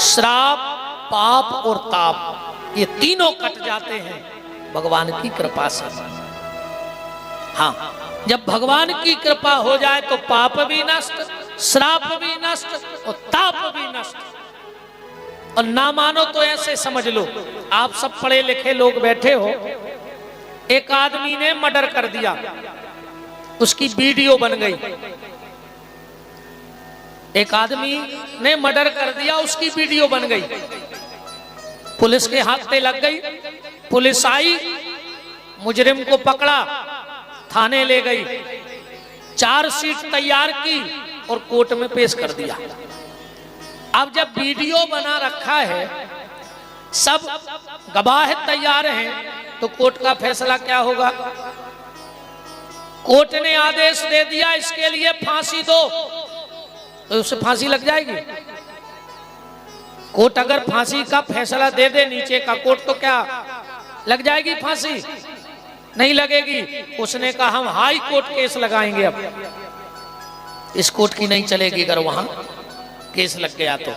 श्राप, पाप और ताप, ये तीनों कट जाते हैं भगवान की कृपा से। हाँ, जब भगवान की कृपा हो जाए तो पाप भी नष्ट, श्राप भी नष्ट और ताप भी नष्ट। और ना मानो तो ऐसे समझ लो, आप सब पढ़े लिखे लोग बैठे हो, एक आदमी ने मर्डर कर दिया, उसकी वीडियो बन गई। एक आदमी ने मर्डर कर दिया, उसकी वीडियो बन गई, पुलिस के हाथ पे लग गई, पुलिस आई, मुजरिम को पकड़ा, थाने ले गई, चार्जशीट तैयार की और कोर्ट में पेश कर दिया। अब जब वीडियो बना रखा है, सब गवाह तैयार हैं, तो कोर्ट का फैसला क्या होगा? कोर्ट ने आदेश दे दिया इसके लिए फांसी दो, तो उसे फांसी लग जाएगी। कोर्ट अगर फांसी का फैसला दे दे नीचे का कोर्ट, तो क्या लग जाएगी फांसी? नहीं लगेगी। उसने कहा हम हाई कोर्ट केस लगाएंगे, अब इस कोर्ट की नहीं चलेगी। अगर वहां केस लग गया तो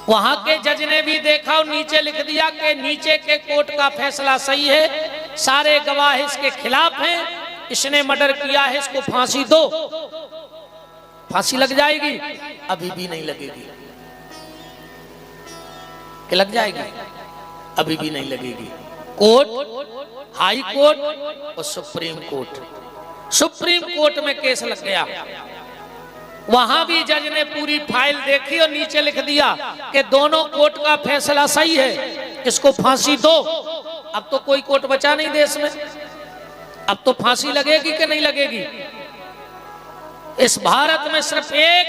वहां के जज ने भी देखा और नीचे लिख दिया कि नीचे के कोर्ट का फैसला सही है, सारे गवाह इसके खिलाफ हैं, इसने मर्डर किया है, इसको फांसी दो। फांसी लग जाएगी? अभी भी नहीं लगेगी। कि लग जाएगी? अभी भी नहीं लगेगी। कोर्ट, हाई कोर्ट और सुप्रीम कोर्ट, सुप्रीम कोर्ट में केस लग गया। वहां भी जज ने पूरी फाइल देखी और नीचे लिख दिया कि दोनों कोर्ट का फैसला सही है, इसको फांसी दो। अब तो कोई कोर्ट बचा नहीं देश में, अब तो फांसी लगेगी कि नहीं लगेगी? इस भारत में सिर्फ एक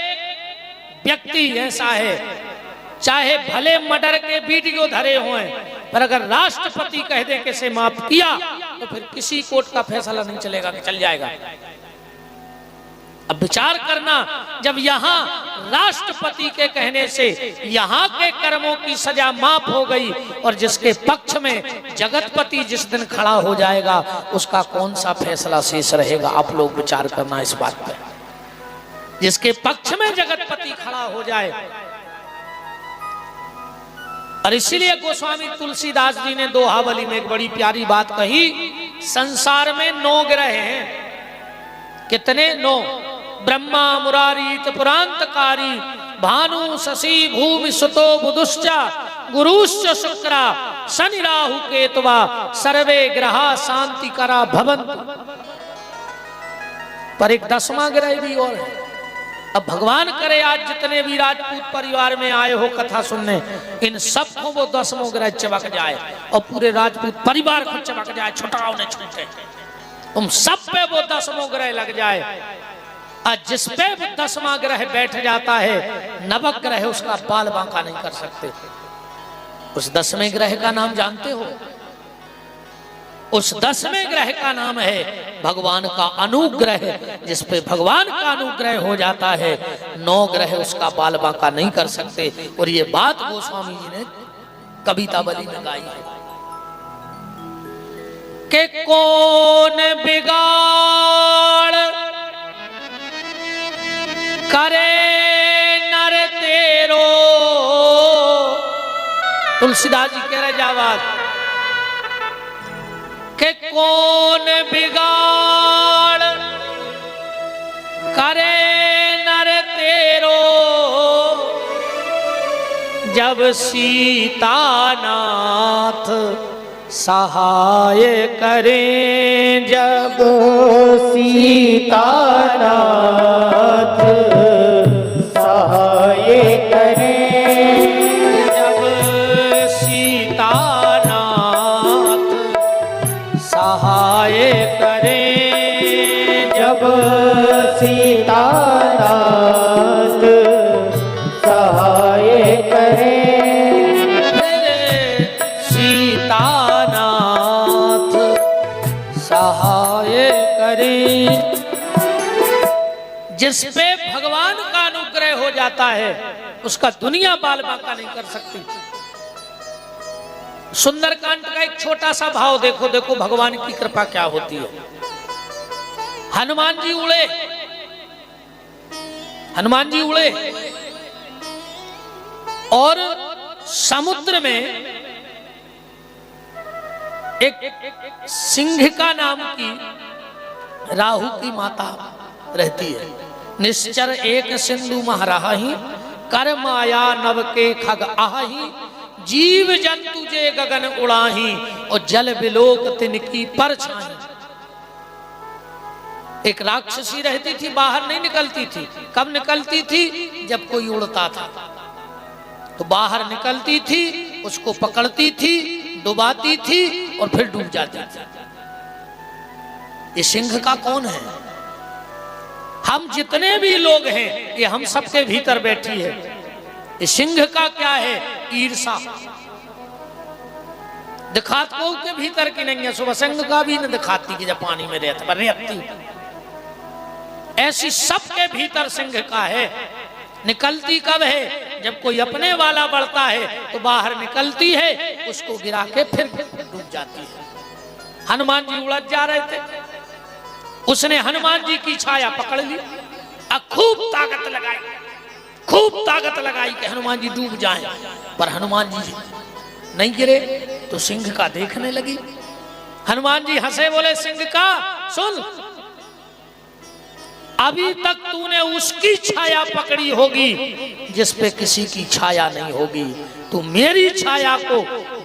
व्यक्ति ऐसा है, चाहे भले मर्डर के वीडियो धरे हुए, पर अगर राष्ट्रपति कह दे कि इसे माफ किया, तो फिर किसी कोर्ट का फैसला नहीं चलेगा कि चल जाएगा। अब विचार करना, जब यहाँ राष्ट्रपति के कहने से यहाँ के कर्मों की सजा माफ हो गई, और जिसके पक्ष में जगतपति जिस दिन खड़ा हो जाएगा, उसका कौन सा फैसला शेष रहेगा? आप लोग विचार करना इस बात पर। जिसके पक्ष में जगतपति खड़ा हो जाए। और इसीलिए गोस्वामी तुलसीदास जी ने दोहावली में एक बड़ी प्यारी बात कही, संसार में 9 ग्रह हैं। कितने? 9। ब्रह्मा मुरारी त्रिपुरांतकारी, भानु शशि भूमि सुतो बुधुश्च, गुरुश्च शुक्रा शनि राहु केतवा, सर्वे ग्रहा शांति करा भवन्तु। पर एक 10वां ग्रह भी और है। अब भगवान करे आज जितने भी राजपूत परिवार में आए हो कथा सुनने, इन सबको वो 10वां ग्रह चमक जाए और पूरे राजपूत परिवार को चमक जाए, छुटाओ ने छूटे, तुम सब पे वो 10वां ग्रह लग जाए। आज जिस पे 10वां ग्रह बैठ जाता है, नवग्रह उसका बाल बांका नहीं कर सकते। उस 10वें ग्रह का नाम जानते हो? उस 10वें ग्रह का नाम है भगवान का अनुग्रह। जिस पे भगवान का अनुग्रह हो जाता है, 9 ग्रह उसका बाल बांका नहीं कर सकते। और ये बात गोस्वामी जी ने कवितावली में गाई है कि कौन बिगाड़ करे नर तेरो। तुलसीदास जी कह रहे जावाद कि कौन बिगाड़ करे नर तेरो, जब सीतानाथ सहाय करें। जब सीतानाथ सहाय करें, जब सीतानाथ सहाय करें, जब सीतानाथ सहाय करें, सीतानाथ सहाय करें। जिस पे भगवान का अनुग्रह हो जाता है, उसका दुनिया बाल बांका नहीं कर सकती। सुंदरकांड का एक छोटा सा भाव देखो, देखो भगवान की कृपा क्या होती है। हनुमान जी उड़े, हनुमान जी उड़े, और समुद्र में एक सिंहिका नाम की राहु की माता रहती है। निश्चर एक सिंधु महराही, कर माया नव के खग आही, जीव जंतु जे गगन उड़ाही, और जल बिलोक तिनकी परछाई। एक राक्षसी रहती थी, बाहर नहीं निकलती थी। कब निकलती थी? जब कोई उड़ता था तो बाहर निकलती थी, उसको पकड़ती थी, डुबाती थी और फिर डूब जाती थी। ये सिंह का कौन है? हम जितने भी लोग हैं ये हम सबके भीतर बैठी है। ये सिंह का क्या है? ईर्षा। दिखातो के भीतर की नहीं है, सुबह सिंह का भी न दिखाती कि जब पानी में रहती, ऐसी सबके भीतर सिंह का है। निकलती कब है? जब कोई अपने वाला बढ़ता है तो बाहर निकलती है, उसको गिरा के फिर डूब जाती है। हनुमान जी उड़द जा रहे थे, उसने हनुमान जी की छाया पकड़ ली, खूब ताकत लगाई कि हनुमान जी डूब जाएं, पर हनुमान जी नहीं गिरे तो सिंह का देखने लगी। हनुमान जी हंसे, बोले सिंह का सुन, अभी तक तूने उसकी छाया पकड़ी होगी जिस पे किसी की छाया नहीं होगी। तू मेरी छाया को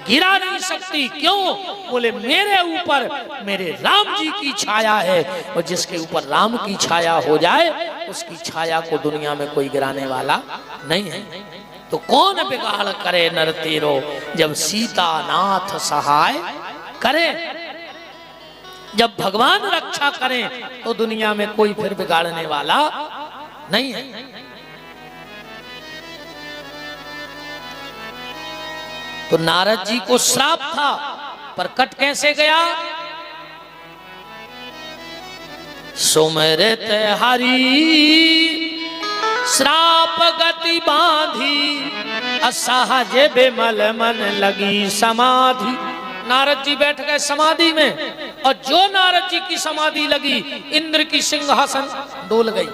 गिरा नहीं सकती। क्यों? बोले मेरे ऊपर मेरे राम जी की छाया है, और जिसके ऊपर राम की छाया हो जाए उसकी छाया को दुनिया में कोई गिराने वाला नहीं है। तो कौन बिगाड़ करे नर तेरो, जब सीता नाथ सहाय करे। जब भगवान रक्षा करें तो दुनिया में कोई फिर बिगाड़ने वाला नहीं है। तो नारद जी को श्राप था, पर कट कैसे गया? सुमिरत हरि श्राप गति बांधी, असहज बिमल मन लगी समाधि। नारद जी बैठ गए समाधि में, और जो नारद जी की समाधि लगी, इंद्र की सिंहासन डोल गई।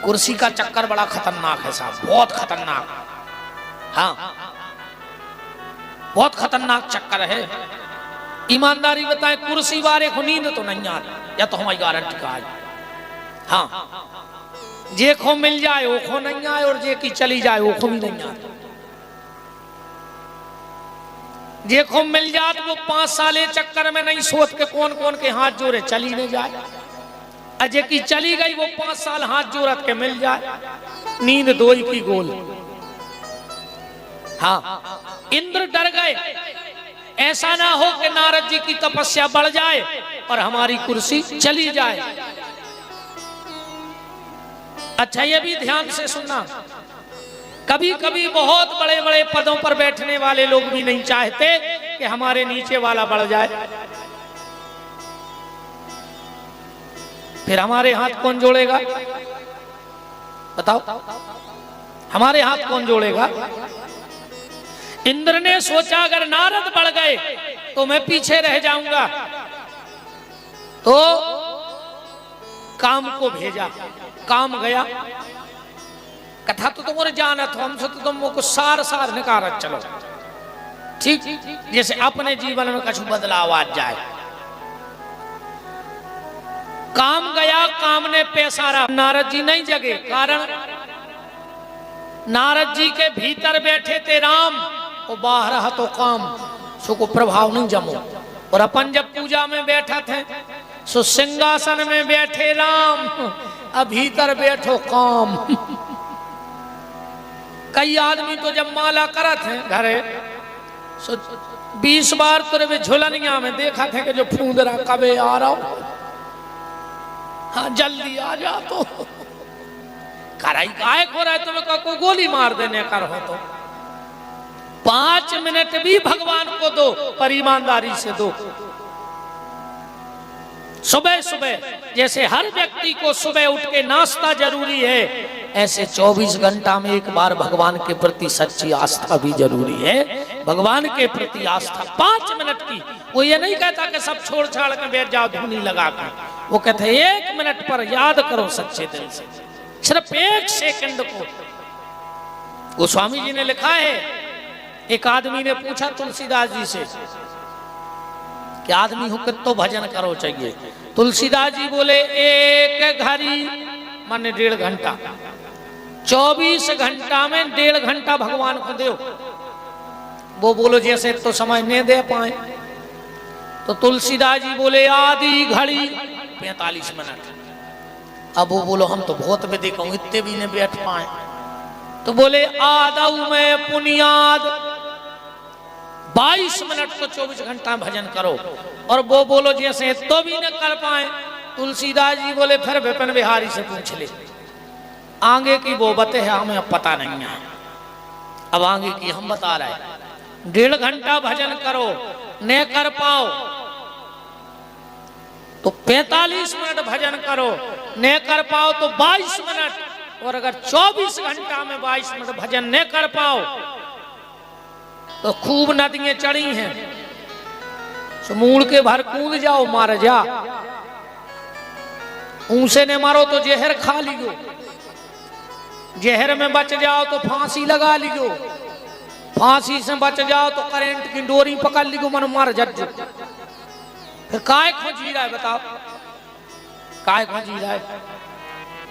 कुर्सी का चक्कर बड़ा खतरनाक है साहब, बहुत खतरनाक। हाँ, बहुत खतरनाक चक्कर है। ईमानदारी बताएं, कुर्सी वाले को नींद तो नहीं आती, या तो हमारी गारंटी का आज। हाँ, जे को मिल जाए वो को नहीं आए, और जे की चली जाए वो को भी नहीं आती। जे को मिल जात वो 5 साले चक्कर में नहीं सोच के कौन कौन के हाथ जोड़े चली नहीं जाए। अजय की चली गई वो 5 साल हाथ जोड़त के मिल जाए। नींद दोई की गोल। हाँ, इंद्र डर गए, ऐसा ना हो कि नारद जी की तपस्या बढ़ जाए और हमारी कुर्सी चली जाए। अच्छा, ये भी ध्यान से सुनना, कभी कभी बहुत बड़े बड़े पदों पर बैठने वाले लोग भी नहीं चाहते कि हमारे नीचे वाला बढ़ जाए। फिर हमारे हाथ कौन जोड़ेगा? बताओ, हमारे हाथ कौन जोड़ेगा? इंद्र ने सोचा अगर नारद बढ़ गए तो मैं पीछे रह जाऊंगा, तो काम को भेजा। काम गया, कथा तो तुम्हारे जाना था, हमसे तो तुमको सार सार निकारत चलो, ठीक जैसे अपने जीवन में कुछ बदलाव आ जाए। काम गया, काम ने पैसारा। नारद जी नहीं जगे, कारण नारद जी के भीतर बैठे थे राम, और बाहर रहा तो काम, सो को प्रभाव नहीं जमो। और अपन जब पूजा में बैठा थे, सो सिंहासन में बैठे राम, अब भीतर बैठो काम। कई आदमी तो जब माला करत हैं घरे, सो 20 बार तुरे झुलनिया में देखा थे कि जो फूंदरा कबे आ रहा हो, हाँ जल्दी आ जा। तो कराई गायक हो रहा है, तुम्हें को गोली मार देने कर हो तो 5 मिनट भी भगवान को दो, पर ईमानदारी से दो। सुबह सुबह जैसे हर व्यक्ति को सुबह उठ के नाश्ता जरूरी है, ऐसे 24 घंटा में एक बार भगवान के प्रति सच्ची आस्था भी जरूरी है। भगवान के प्रति आस्था 5 मिनट की। वो ये नहीं कहता कि सब छोड़ छाड़ के बैठ जाओ धुनी लगा कर, वो कहते 1 मिनट पर याद करो सच्चे दिल से, सिर्फ 1 सेकंड को गोस्वामी जी ने लिखा है, एक आदमी ने पूछा तुलसीदास जी से कि आदमी हो कितो भजन करो चाहिए। तुलसीदास जी बोले एक घड़ी माने 1.5 घंटा, 24 घंटा में 1.5 घंटा भगवान को दो। वो बोलो जैसे तो समय नहीं दे पाए। तो तुलसीदास जी बोले आधी घड़ी 45 मिनट। अब वो बोलो हम तो बहुत भी देखा हूं, इतने भी नहीं बैठ पाए। तो बोले आदऊ में पुनियाद 22 मिनट तो 24 घंटा भजन करो। और वो बोलो जैसे तो भी न कर पाए। तुलसीदास जी बोले फिर विपिन बिहारी से पूछ ले, आगे की वो बते है हमें अब पता नहीं है, अब आगे की हम बता रहे हैं। 1.5 घंटा भजन करो, न कर पाओ तो 45 मिनट भजन करो, न कर पाओ तो 22 मिनट। और अगर 24 घंटा में 22 मिनट भजन न कर पाओ तो खूब नदियां चढ़ी हैं, समूल के भर कूद जाओ, मार जा। ऊंसे ने मारो तो जहर खा लियो, जहर में बच जाओ तो फांसी लगा लियो, फांसी से बच जाओ तो करंट की डोरी पकड़ लियो, मन मार जज। फिर काय खोजी रहा है बताओ, काय खोजी रहा है?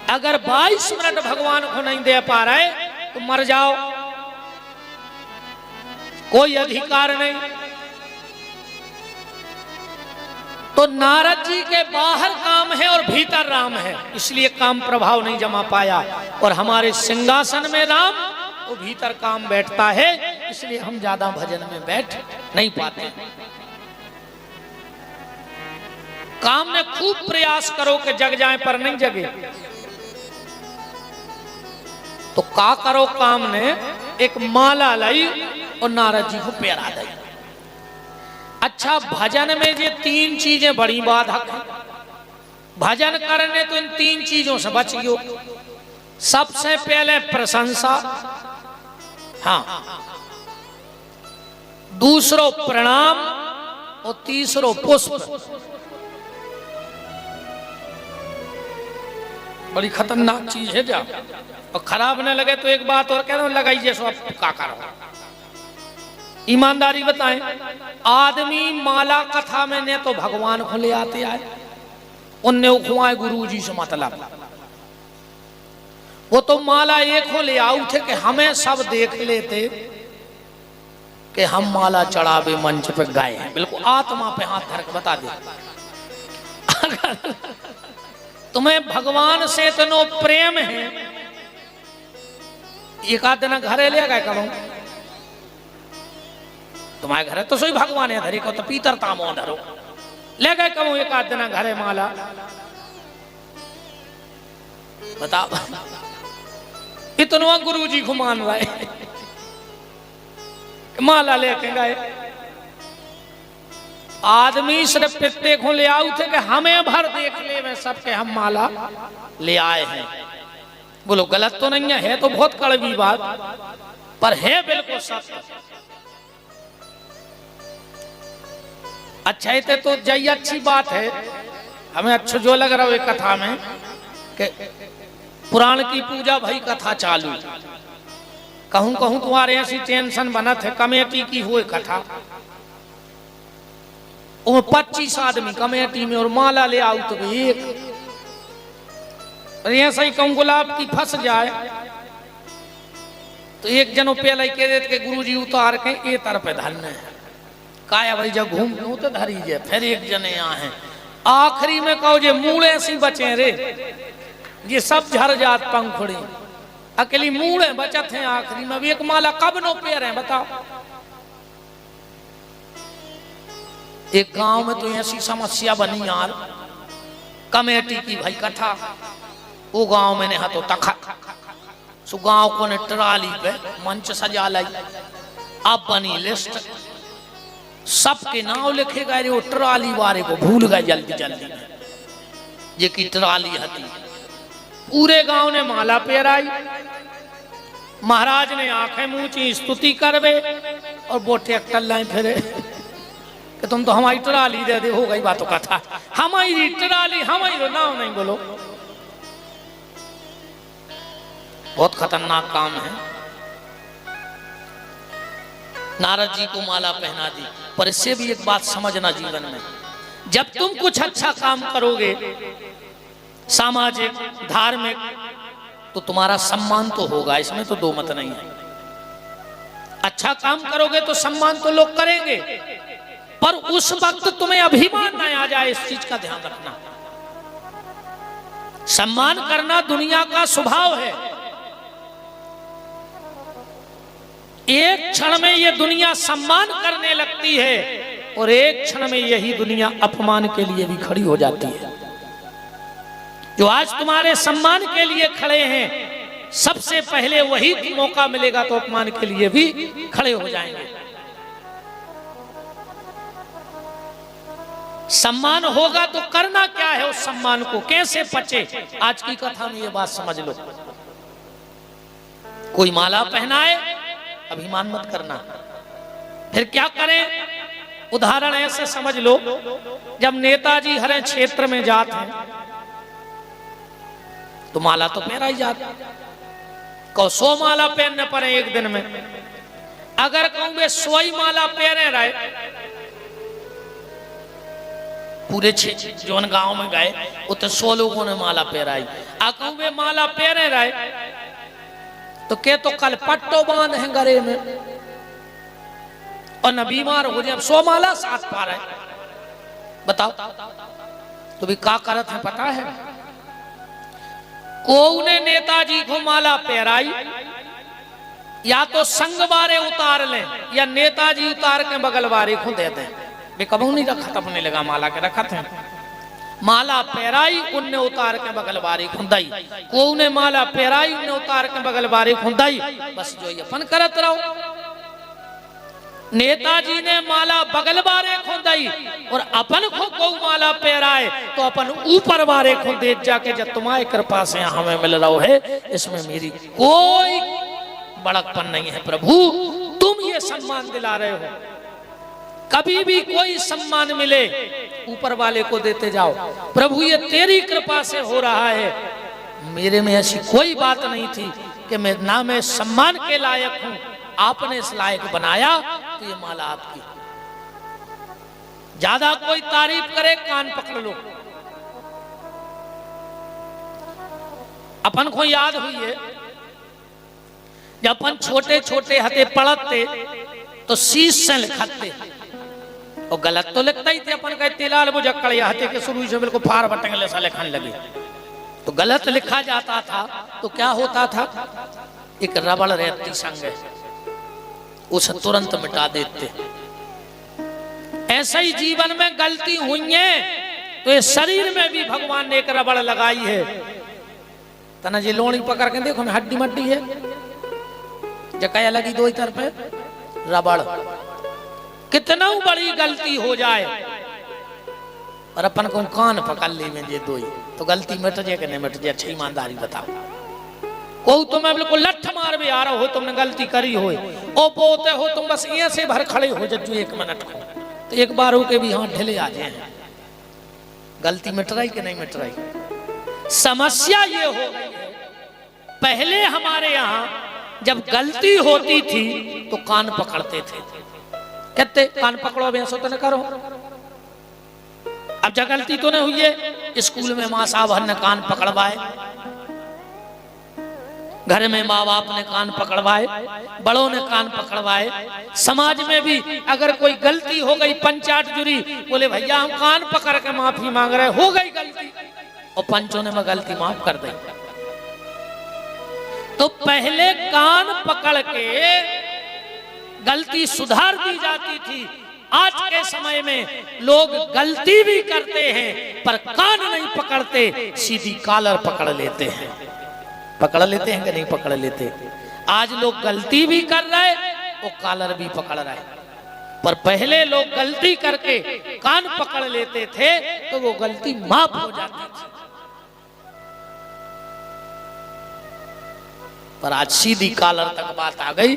अगर 22 मिनट भगवान को नहीं दे पा रहे तो मर जाओ, कोई अधिकार नहीं। तो नारद जी के बाहर काम है और भीतर राम है, इसलिए काम प्रभाव नहीं जमा पाया। और हमारे सिंहासन में राम तो भीतर काम बैठता है, इसलिए हम ज्यादा भजन में बैठ नहीं पाते। काम में खूब प्रयास करो कि जग जाए पर नहीं जगे। तो का करो काम ने एक माला लाई और नारद जी को पहरा दी। अच्छा, भजन में ये 3 चीजें बड़ी बाधक है। भजन करने तो इन 3 चीजों से बचियो। सबसे पहले प्रशंसा, हाँ, दूसरो प्रणाम और तीसरो पुष्प। बड़ी खतरनाक चीज है जा। और खराब न लगे तो एक बात और कह रहा हूं, लगाइए सो आप का करो। ईमानदारी बताएं, आदमी माला कथा में ने तो भगवान को ले आते आए, उनने उखवाए गुरु जी से मतलब। वो तो माला एक हो ले आउ थे कि हमें सब देख लेते कि हम माला चढ़ावे मंच पे गाए हैं। बिल्कुल आत्मा पे हाथ धर के बता दे, अगर तुम्हें भगवान से इतना प्रेम है, एक आध दिन घरे ले गए करो, तुम्हारे घर तो सोई भगवान है धरी को तो पीतर तामो धरो, ले गए कहो एक आध दिन घरे माला। बताओ, इतना गुरु जी को मान रहे माला लेके गए। आदमी सिर्फ पित्ते को ले आउ थे कि हमें भर देख ले में सबके हम माला ले आए हैं। बोलो गलत तो नहीं है तो बहुत कड़वी बात, पर है बिल्कुल सत्य। अच्छा है तो जय अच्छी बात है, हमें अच्छा जो लग रहा है कथा में कि पुराण की पूजा भाई कथा चालू। कहूं कहूं तुम्हारे ऐसी टेंशन बना थे, कमेटी की हुए कथा, वो 25 आदमी कमेटी में और माला ले आओ तो एक। ऐसा ही कहूं गुलाब की फंस जाए तो एक जनो पहले कह देते कि गुरु जी उतार के ए तरफ धरने है, काया भाई जब घूम लू तो धरी जे। फिर एक जने यहाँ है, आखिरी में कहो जे मूल ऐसी बचे रे, ये सब झर जात पंखुड़ी, अकेली मूड़े बचत हैं आखिरी में। भी एक माला कब नो पेर है बताओ। एक गांव में तो ऐसी समस्या बनी यार, कमेटी की भाई कथा, वो गांव में ने हाथों तखत सो गांव को ने ट्राली पे मंच सजा लाई। अब बनी लिस्ट, सबके नाम लिखे गए, वो ट्राली वाले को भूल गए जल्दी जल्दी में ये की ट्राली हती। पूरे गांव ने माला पेराई, महाराज ने आंखें मूची स्तुति करवे और बोटे अक्टल फिरे कि तुम तो हमारी ट्राली दे दे, हो गई बातों का था। हमारी ट्राली हमारी नाम नहीं बोलो, बहुत खतरनाक काम है। नारद जी को माला पहना दी। पर इससे भी एक बात समझना जीवन में, जब तुम कुछ अच्छा काम करोगे सामाजिक धार्मिक, तो तुम्हारा सम्मान तो होगा, इसमें तो दो मत नहीं है। अच्छा काम करोगे तो सम्मान तो लोग करेंगे, पर उस वक्त तुम्हें अभिमान न आ जाए, इस चीज का ध्यान रखना। सम्मान करना दुनिया का स्वभाव है। एक क्षण में ये दुनिया सम्मान करने लगती है और एक क्षण में यही दुनिया अपमान के लिए भी खड़ी हो जाती है। जो आज तुम्हारे सम्मान के लिए खड़े हैं, सबसे पहले वही मौका मिलेगा तो अपमान के लिए भी खड़े हो जाएंगे। सम्मान होगा तो करना क्या है, उस सम्मान को कैसे बचे, आज की कथा में ये बात समझ लो। कोई माला पहनाए, अभिमान मत करना। फिर क्या करें, उदाहरण ऐसे समझ लो, जब नेताजी हर क्षेत्र में जाते हैं तो माला तो पहना ही जाता, कहो 100 माला पहनने पड़े एक दिन में। अगर कहूं वे 100 ही माला पहने रहे, पूरे जोन गांव में गए उतने 100 लोगों ने माला पहराई, कहूं वे माला पहने रहे तो के तो कल पट्टो बांध है गले में और न बीमार हो जाए। 100 माला साथ पा रहे, बताओ तो भी क्या करत है पता है? को ने नेताजी को माला पहराई, या तो संग बारे उतार ले या नेताजी उतार के बगल बारे को दे दें। वे कबू नहीं रखा, अपने लगा माला के रखा थे। माला पहराई, उनने उतार के बगल बारी खुंदाई, को ने माला पहराई, उनने उतार के बगल बारी खुंदाई। बस जो ये अपन करत रहो। नेताजी ने माला बगल बारे खुंदाई और अपन को माला पहराए तो अपन ऊपर बारे खुंदे जाके जब तुम्हारी कृपा से हमें मिल रहा है, इसमें मेरी कोई बड़कपन नहीं है प्रभु, तुम ये सम्मान दिला रहे हो। कभी भी कोई सम्मान मिले ऊपर वाले को देते जाओ, प्रभु ये तेरी कृपा से हो रहा है, मेरे में ऐसी कोई बात नहीं थी कि मैं सम्मान के लायक हूं, आपने इस लायक बनाया तो ये माला आपकी। ज्यादा कोई तारीफ करे कान पकड़ लो। अपन को याद हुई है जब अपन छोटे छोटे हते पढ़ते तो शीश से लिखते, और गलत तो लिखता ही थे। अपन कहते लाल बुझक्कड़ या हते के शुरू से बिल्कुल फार बटंगले सा लिखने लगे तो गलत लिखा जाता था। तो क्या होता था, एक रबड़ रहती संग उसे तुरंत मिटा देते। ऐसा ही जीवन में गलती हुई है तो ये शरीर में भी भगवान ने एक रबड़ लगाई है। तना जी लोणी पकड़ के देखो मैं हड्डी मड्डी है, जकाया लगी दो ही तरफ है रबड़। कितना बड़ी गलती हो जाए और अपन को कान पकड़ ली में जे दो ही, तो गलती मिट जाए कि नहीं मिट जाए? अच्छी ईमानदारी बताओ। को तुम्हें बिल्कुल लठ मार भी आ रहा हो, तुमने गलती करी हो ओ बोते हो तुम, बस यहाँ से भर खड़े हो जज्जू 1 मिनट को, तो एक बार हो के भी हाथ ढिले आ जाए। गलती मिट रही कि नहीं मिट रही? समस्या ये हो गई है, पहले हमारे यहाँ जब गलती होती थी तो कान पकड़ते थे, कहते कान पकड़ो भैंसो तो न करो। अब जब गलती तो नहीं हुई है, स्कूल में माँ साहब ने कान पकड़वाए, घर में माँ बाप ने कान पकड़वाए, बड़ों ने कान पकड़वाए, समाज में भी अगर कोई गलती हो गई पंचायत जुरी बोले भैया हम कान पकड़ के माफी मांग रहे, हो गई गलती और पंचों ने गलती माफ कर दी। तो पहले कान पकड़ के गलती सुधार दी जाती थी। आज के समय में लोग गलती भी करते हैं पर कान नहीं पकड़ते, सीधी कॉलर पकड़ लेते हैं। पकड़ लेते हैं कि नहीं पकड़ लेते? आज लोग गलती भी कर रहे और कॉलर भी पकड़ रहे, पर पहले लोग गलती करके कान पकड़ लेते थे तो वो गलती माफ हो जाती थी। पर आज सीधी कॉलर तक बात आ गई,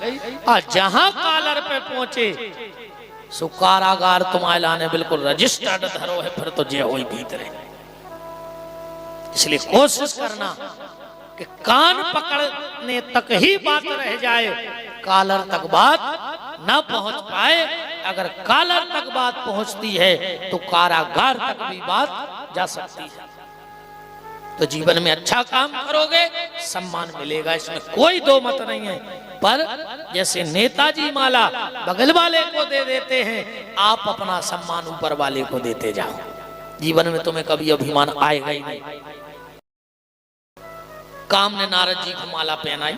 और जहां कॉलर पे पहुंचे सो कारागार तुम्हारे लाने बिल्कुल रजिस्टर्ड धरो है, फिर तो जे हो भीतरे। इसलिए कोशिश करना कि कान पकड़ने तक ही बात रह जाए, कॉलर तक बात न पहुंच पाए, अगर कालर तक बात पहुंचती है तो कारागार तक भी बात जा सकती है। तो जीवन में अच्छा काम करोगे सम्मान मिलेगा, इसमें कोई दो मत नहीं है। पर जैसे नेताजी माला बगल वाले को दे देते हैं, आप अपना सम्मान ऊपर वाले को देते जाओ। जीवन में तुम्हें कभी अभिमान आएगा ही नहीं। काम ने नारद जी को माला पहनाई।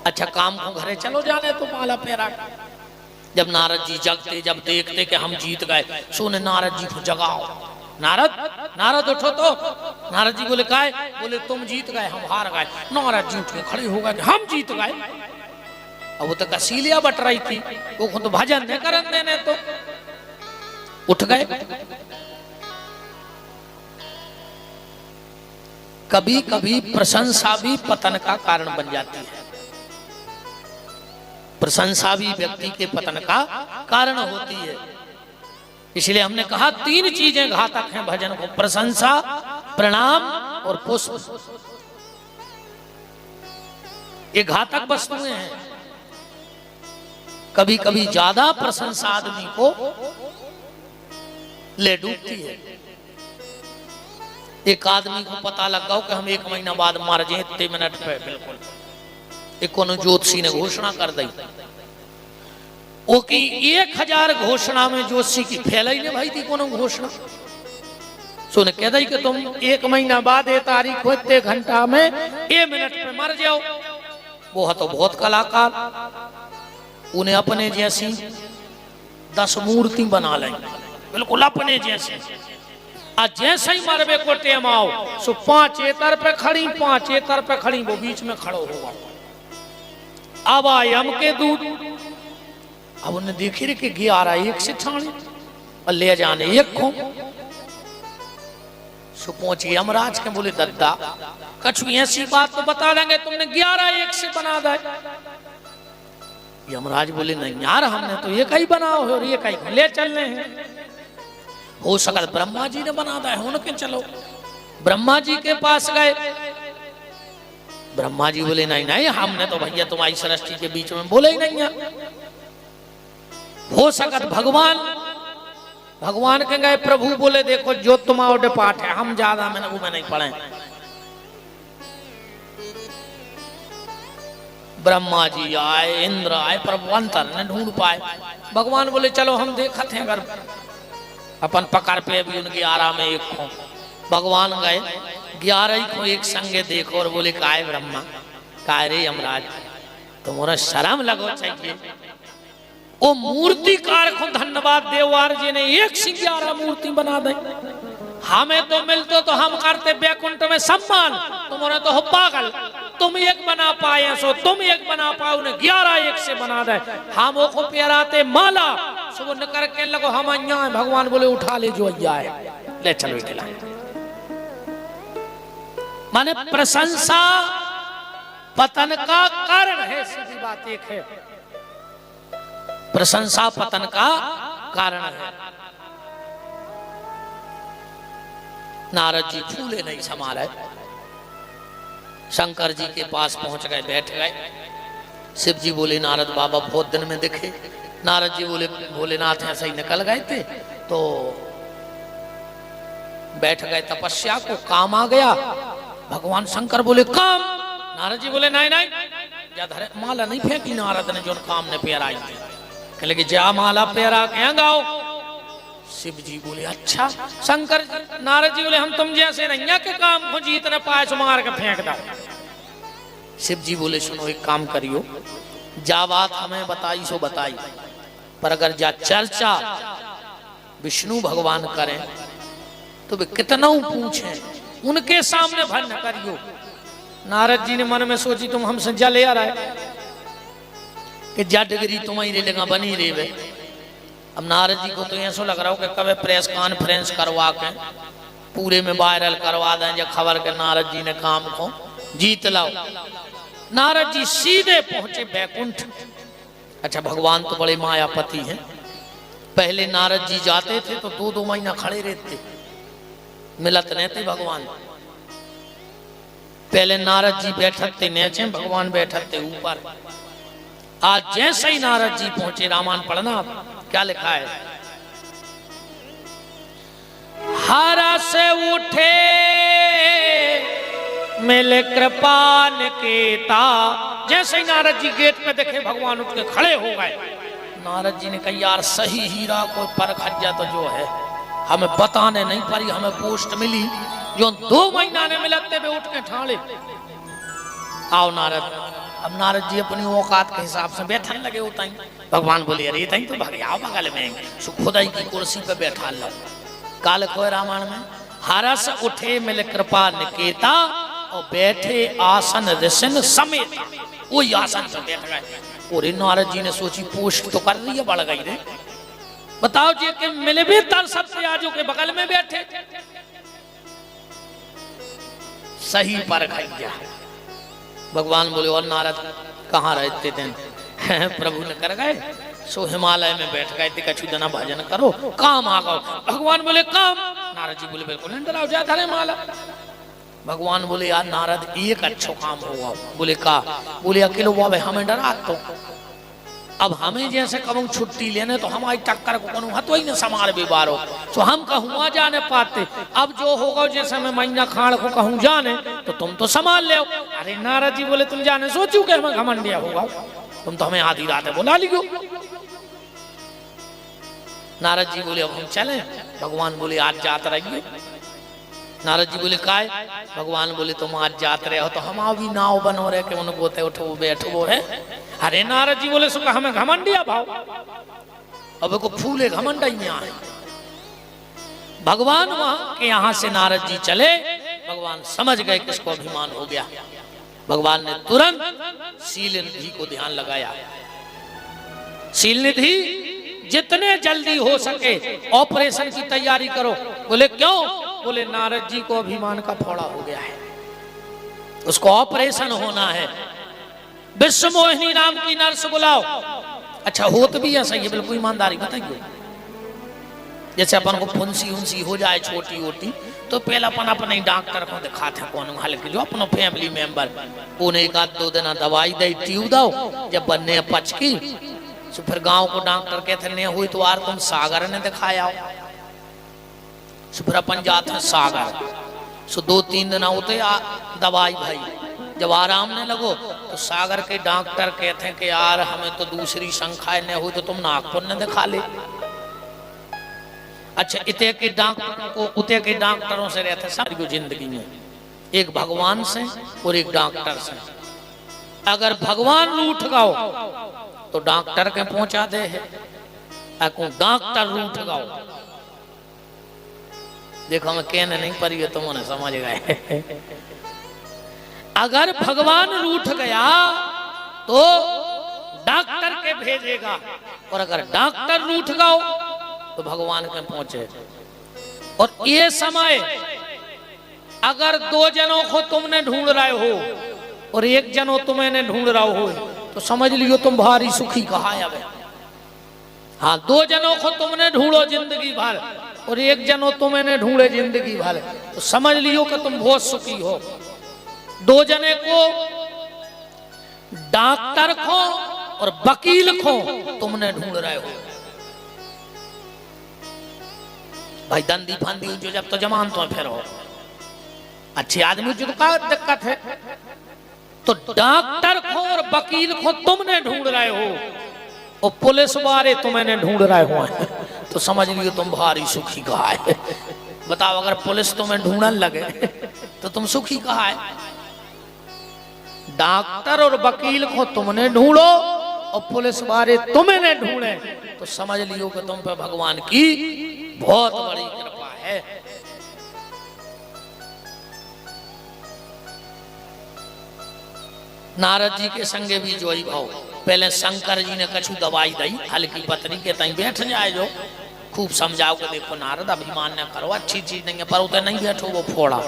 अच्छा, काम को घरे चलो जाने तो माला पहना। जब नारद जी जगते, जब देखते कि हम जीत गए, सोने नारद जी को जगाओ। नारद, नारद उठो। तो नारद जी बोले काय? बोले तुम जीत गए, हम हार गए। नारद जी उठ के खड़े हो गए, हम जीत गए। अब वो तो कसीलिया बट रही थी, वो तो भजन नहीं करन देने, तो उठ गए। कभी कभी प्रशंसा भी पतन का कारण बन जाती है। प्रशंसा भी व्यक्ति के पतन का कारण होती है। इसलिए हमने कहा 3 चीजें घातक हैं भजन को: प्रशंसा, प्रणाम और पुष्प। ये घातक वस्तुएं हैं। कभी कभी ज्यादा प्रशंसा आदमी को ले डूबती है। एक आदमी को पता लग गया कि हम 1 महीना बाद मार जाए, इतने मिनट पे बिल्कुल एक कोनो ज्योतिषी ने घोषणा कर दी। वो की 1000 घोषणा में ज्योतिषी की फैलाई ने भाई थी कोनो घोषणा। सोने कह दी कि तुम 1 महीना बाद ये तारीख को इतने घंटा में 1 मिनट पे मर जाओ। वो तो बहुत कलाकार, उन्हें अपने जैसी 10 मूर्ति बना लें, बिल्कुल अपने जैसे। आज जैसे ही मरबे को टेम आओ, सो 5 एतर पे खड़ी, 5 एतर पे खड़ी, वो बीच में खड़ो होगा। अब आए हम के दूध। अब उन्हें देखी रे कि 11 से छाणी और ले जाने 1 को। सो पहुंची यमराज के, बोले दद्दा कछु ऐसी बात तो बता देंगे, तुमने 11 से बना दे। यमराज बोले नहीं यार, हमने तो 1 ही बनाओ और 1 ही ले चलने हैं। हो सकल ब्रह्मा जी ने बना दिया, उनके चलो। ब्रह्मा जी के पास गए। ब्रह्मा जी बोले नहीं नहीं, हमने तो भैया तुम्हारी सृष्टि के बीच में बोले ही नहीं है। हो सकत भगवान के गए। प्रभु बोले देखो जो तुम्हारा पाठ है, हम ज्यादा में नहीं पढ़े। ब्रह्मा जी आए, इंद्र आए, प्रभु अंतर ने ढूंढ पाए। भगवान बोले चलो हम देखते हैं, अगर अपन पकड़ पे भी उनकी 11 में 1 को। भगवान गए, 11 को एक संगे देखो और बोले काय ब्रह्मा, काय रे यमराज, तुम्हारा शर्म लगो चाहिए। वो मूर्तिकार को धन्यवाद देवार जी ने 1 से 11 मूर्ति बना दी। हमें तो मिलते तो हम करते बैकुंठ में सम्मान, तुम्हारे तो हो पागल। तुम 1 बना पाए, सो तुम 1 बना पाओ, उन्हें 11 1 से बना दे। हम को पेराते माला, सो वो न करके लगो हम अय्या है। भगवान बोले उठा ले जो अय्या है, ले चलो इठला। माने प्रशंसा पतन का कारण है, सीधी बात एक है। प्रशंसा पतन का कारण है। नारद जी फूले नहीं संभाले, शंकर जी के पास पहुंच गए, बैठ गए। शिव जी बोले नारद बाबा बहुत दिन में दिखे। नारद जी बोले भोलेनाथ ऐसे ही निकल गए थे, तो बैठ गए तपस्या को, काम आ गया। भगवान शंकर बोले काम। नारद जी बोले नहीं नहीं, धरे माला नहीं फेंकी नारद ने, जो काम ने पेराई थी। कहले कि जा माला पेरा के गाओ। शिव जी बोले अच्छा। शंकर नारद जी बोले हम तुम जैसे नहीं के काम को जीतने पाए, सो मार के फेंक दो। शिव जी बोले सुनो एक काम करियो, जा बात हमें बताई सो बताई, पर अगर जा चर्चा विष्णु भगवान करें तो वे कितना पूछे, उनके सामने भन करियो। नारद जी ने मन में सोची तुम हमसे जले आ रहे कि जा डिग्री तुम्हारी लेगा बनी रहे। अब नारद जी को तो ऐसा लग रहा हो कि कभी प्रेस कॉन्फ्रेंस करवा के पूरे में वायरल करवा दें, जब खबर के नारद जी ने काम को जीत लाओ। नारद जी सीधे पहुंचे बैकुंठ। अच्छा भगवान तो बड़े मायापति हैं। पहले नारद जी जाते थे तो 2-2 महीना खड़े रहते, मिलत नहीं थे भगवान। पहले नारद जी बैठते नीचे, भगवान बैठते ऊपर। आज जैसे ही नारद जी पहुंचे, रामायण पढ़ना क्या लिखा है, हर्ष उठे मिले कृपा निकेता। जैसे ही नारद जी गेट पे देखे भगवान उठ के खड़े हो गए। नारद जी ने कहा यार सही हीरा कोई परख जा तो जो है हमें बताने नहीं पारी, हमें पोस्ट मिली जो 2 महीना ने मिलते हुए उठ के ठाणे। आओ नारद। अब नारद जी अपनी औकात के हिसाब से बैठने लगे होता ही। भगवान बोले अरे तई तो भागे आओ बगल में, खुदाई की कुर्सी पे बैठा लो। काल को रामायण में हरस उठे मिल कृपा निकेता और बैठे आसन ऋषिन समेत। वही आसन पे बैठ गए। और नारद जी ने सोची पोस्ट तो कर रही है, बढ़ गई रे। बताओ जी के मिले भी तर सबसे आजू के बगल में बैठे। सही पर गया। भगवान बोले और नारद कहाँ रहते थे? प्रभु ने कर गए सो हिमालय में बैठ गए थे, कछु जना भजन करो काम आ गो। भगवान बोले काम। नारद जी बोले बिल्कुल नहीं डराओ जा धरे माला। भगवान बोले यार नारद एक अच्छो काम होगा। बोले का? बोले अकेले वो हमें डरा तो अब हमें जैसे कब छुट्टी लेने तो हमारी टक्कर को कौन हतो ही न समार बीमार हो तो हम कहूँ जाने पाते। अब जो होगा जैसे मैं मैया खाड़ को कहूँ जाने तो तुम तो संभाल ले। अरे नारद जी बोले तुम जाने सोचू के हमें घमंडिया होगा, तुम तो हमें आधी रात बुला लियो। नारद जी बोले अब हम चले। भगवान बोले आज जात रहिए। नारद जी बोले काय? भगवान बोले तुम आज जात रहे हो तो हम भी नाव बनो रहे के उनको बोते उठो बैठो है। अरे नारद जी बोले सुखा हमें घमंडिया भाव, अब को फूले घमंडा ही आए। भगवान वहां के यहां से नारद जी चले। भगवान समझ गए किसको अभिमान हो गया। भगवान ने तुरंत शील निधि को ध्यान लगाया। शील निधि जितने जल्दी हो सके ऑपरेशन की तैयारी करो। बोले क्यों? बोले नारद जी को अभिमान का फोड़ा हो गया है, उसको ऑपरेशन होना है। विश्व मोहिनी नाम की नर्स बुलाओ। अच्छा होत भी ऐसा ही बिल्कुल ईमानदारी बताइए। जैसे अपन को फुंसी उंसी हो जाए छोटी मोटी तो पहले अपन अपने डॉक्टर को दिखाते हैं कौन हल्के जो अपना फैमिली मेंबर उन्हें 1-2 दिन दवाई दे ट्यूब दो। जब बनने पचकी तो फिर गांव को डॉक्टर कहते नहीं हुई तो यार तुम सागर ने दिखाया। फिर अपन जाते हैं सागर सो 2-3 दिन होते दवाई भाई जब आराम ने लगो तो सागर के डॉक्टर कहते हैं कि यार हमें तो दूसरी संख्या नहीं हुई तो तुम नागपुर ने दिखा ले। अच्छा इतने के डॉक्टर को उते के डॉक्टरों से रहते सारी जिंदगी में, एक भगवान से और एक डॉक्टर से। अगर भगवान रूठ गाओ तो डॉक्टर के पहुंचा दे है, डॉक्टर रूठ गाओ। देखो मैं कहने नहीं पड़ी है, तुम समझ गए। अगर भगवान रूठ गया तो डॉक्टर के भेजेगा और अगर डॉक्टर रूठ गओ तो भगवान के पहुंचे। और ये समय अगर 2 जनों को तुमने ढूंढ रहे हो और 1 जनो तुम्हें ढूंढ रहा हो तो समझ लियो तुम भारी सुखी कहा है। हाँ 2 जनों को तुमने ढूंढो जिंदगी भर और 1 जनो तुम्हें ढूंढे जिंदगी भर तो समझ लियो कि तुम बहुत सुखी हो। 2 जने को डॉक्टर को और वकील को तुमने ढूंढ रहे हो। भाई दंदी फंदी जो जब तो जमान तो फिर हो अच्छे आदमी जो का दिक्कत है तो डॉक्टर को और वकील को तुमने ढूंढ रहे हो और पुलिस वाले तुम्हें ढूंढ रहे हो तो समझ लियो तुम भारी सुखी कहा है। बताओ अगर पुलिस तुम्हें ढूंढने लगे तो तुम सुखी कहा है। डॉक्टर और वकील को तुमने ढूंढो और पुलिस वाले तुम्हें ढूंढे तो समझ लियो कि तुम पे भगवान की बहुत बड़ी कृपा है। नारद जी के संगे भी जोई भाव पहले शंकर जी ने कछु दवाई दी हल्की पत्नी के तई बैठ जाए जो खूब समझाओ के देखो नारद अभिमान न करो, अच्छी चीज नहीं है पर उते नहीं बैठो वो फोड़ा।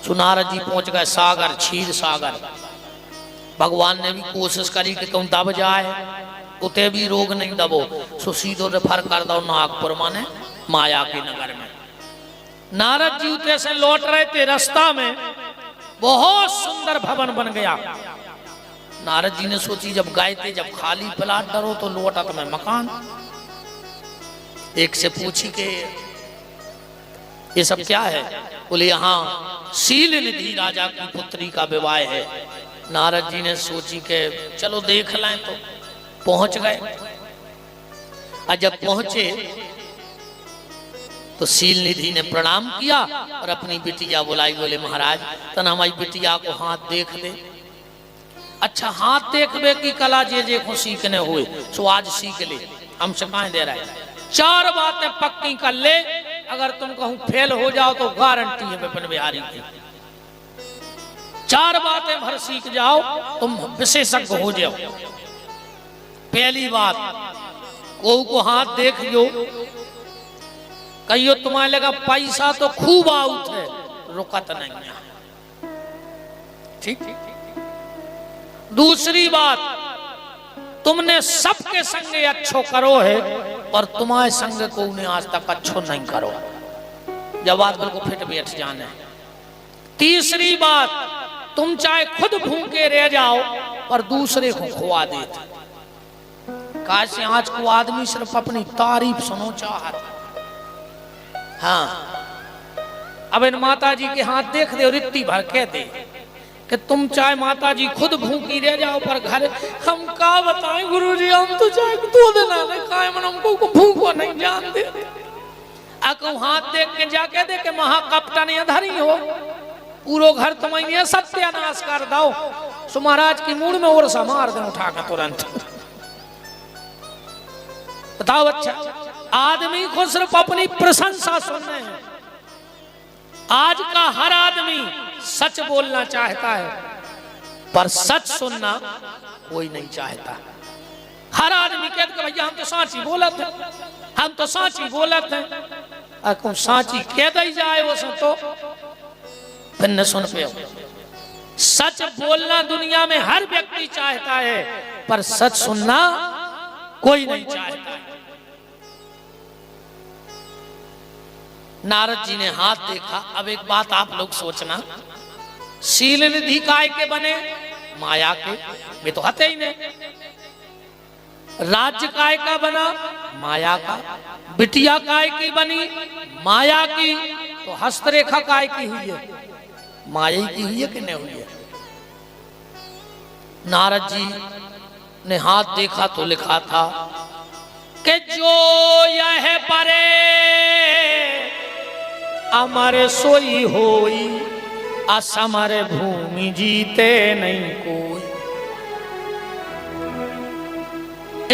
सो नारद जी पहुंच गए सागर, क्षीर सागर। भगवान ने भी कोशिश करी कि तुम दब जाए उते भी रोग नहीं दबो सो सीधो रेफर कर दो नागपुर माने माया के नगर में। नारद जी उते से लौट रहे थे, रास्ता में बहुत सुंदर भवन बन गया। नारद जी ने सोची जब गए थे, जब खाली प्लाट डरो तो लौटा तो मैं मकान। एक से पूछी के ये सब क्या है? बोले यहाँ शील निधि राजा की पुत्री का विवाह है। नारद जी ने सोची के चलो देख लें, तो पहुंच गए। और जब पहुंचे तो शील निधि ने प्रणाम किया और अपनी बिटिया बुलाई। बोले महाराज तन हमारी बिटिया को हाथ देख दे। अच्छा हाथ देखबे की कला जे जे को सीखने हुए सो आज सीख ले, हम सिखाए दे रहे हैं। 4 बातें पक्की कर ले, अगर तुम कहूं फेल हो जाओ तो गारंटी है विपिन बिहारी की। 4 बातें भर सीख जाओ तुम विशेषज्ञ हो जाओ। पहली बात, को हाथ देख लो, कहियो तुम्हारे लगा पैसा तो खूब आउट है, रुकत नहीं है। ठीक। दूसरी बात, तुमने सबके संगे अच्छो करो है और तुम्हारे संग को उन्हें आज तक अच्छो नहीं करो, जब बात बिल्कुल फिट बैठ जाने। तीसरी बात, तुम चाहे खुद भूखे रह जाओ पर दूसरे को खुआ देते। कैसे आज को आदमी सिर्फ अपनी तारीफ सुनो चाहत। हाँ, अब इन माता जी के हाथ देख दे और इतनी भर कह दे कि तुम चाहे माता जी खुद भूखी रह जाओ पर घर हम का बताएं गुरुजी, हम तो चाहे 2 दिन आने काहे मन हमको भूखो नहीं जान दे। अको हाथ देख के जाके दे के महाकपटा नहीं अधरी हो, पूरो घर तुम्हें सत्यानाश कर दो। सो महाराज की मूड में और समार दे उठा कर तुरंत। बताओ अच्छा, आदमी को सिर्फ अपनी प्रशंसा सुनने हैं। आज का हर आदमी सच बोलना चाहता है पर सच सुनना कोई नहीं चाहता। हर आदमी कहता है भैया हम तो साची बोलत हैं, हम तो साची बोलत हैं। अको साची कह दी जाए वो तो फिर न सुन पे। सच बोलना दुनिया में हर व्यक्ति चाहता है पर सच सुनना कोई नहीं चाहता। नारद जी ने हाथ देखा। अब एक बात आप लोग सोचना, शील निधि काय के बने? माया के, वे तो हते ही नहीं। राज्य काय का बना? माया का। बिटिया काय की बनी? माया की। तो हस्तरेखा काय की हुई है? माया की हुई है कि नहीं हुई है? नारद जी ने हाथ देखा तो लिखा था कि जो यह परे अमर सोई होई, असमर भूमि जीते नहीं कोई।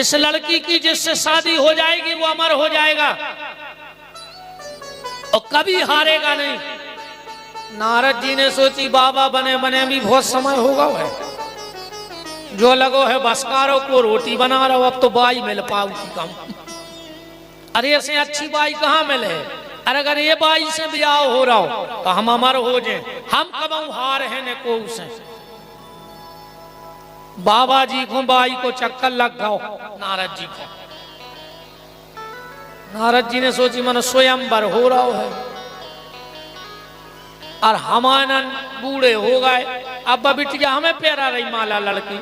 इस लड़की की जिससे शादी हो जाएगी वो अमर हो जाएगा और कभी हारेगा नहीं। नारद जी ने सोची बाबा बने बने भी बहुत समय होगा है, जो लगो है बसकारों को रोटी बना रहा हो, अब तो बाई मिल पाऊगी कम। अरे ऐसे अच्छी बाई कहाँ मिले? अरे अगर ये बाई से ब्याह हो रहा हो तो हम अमर हो जाए, हम कब हार है ने को उसे। बाबा जी को बाई को चक्कर लग गया नारद जी को। नारद जी ने सोची मन स्वयंवर हो रहा है और हमारे बूढ़े हो गए, अब बिटिया हमें प्यारा रही माला लड़की,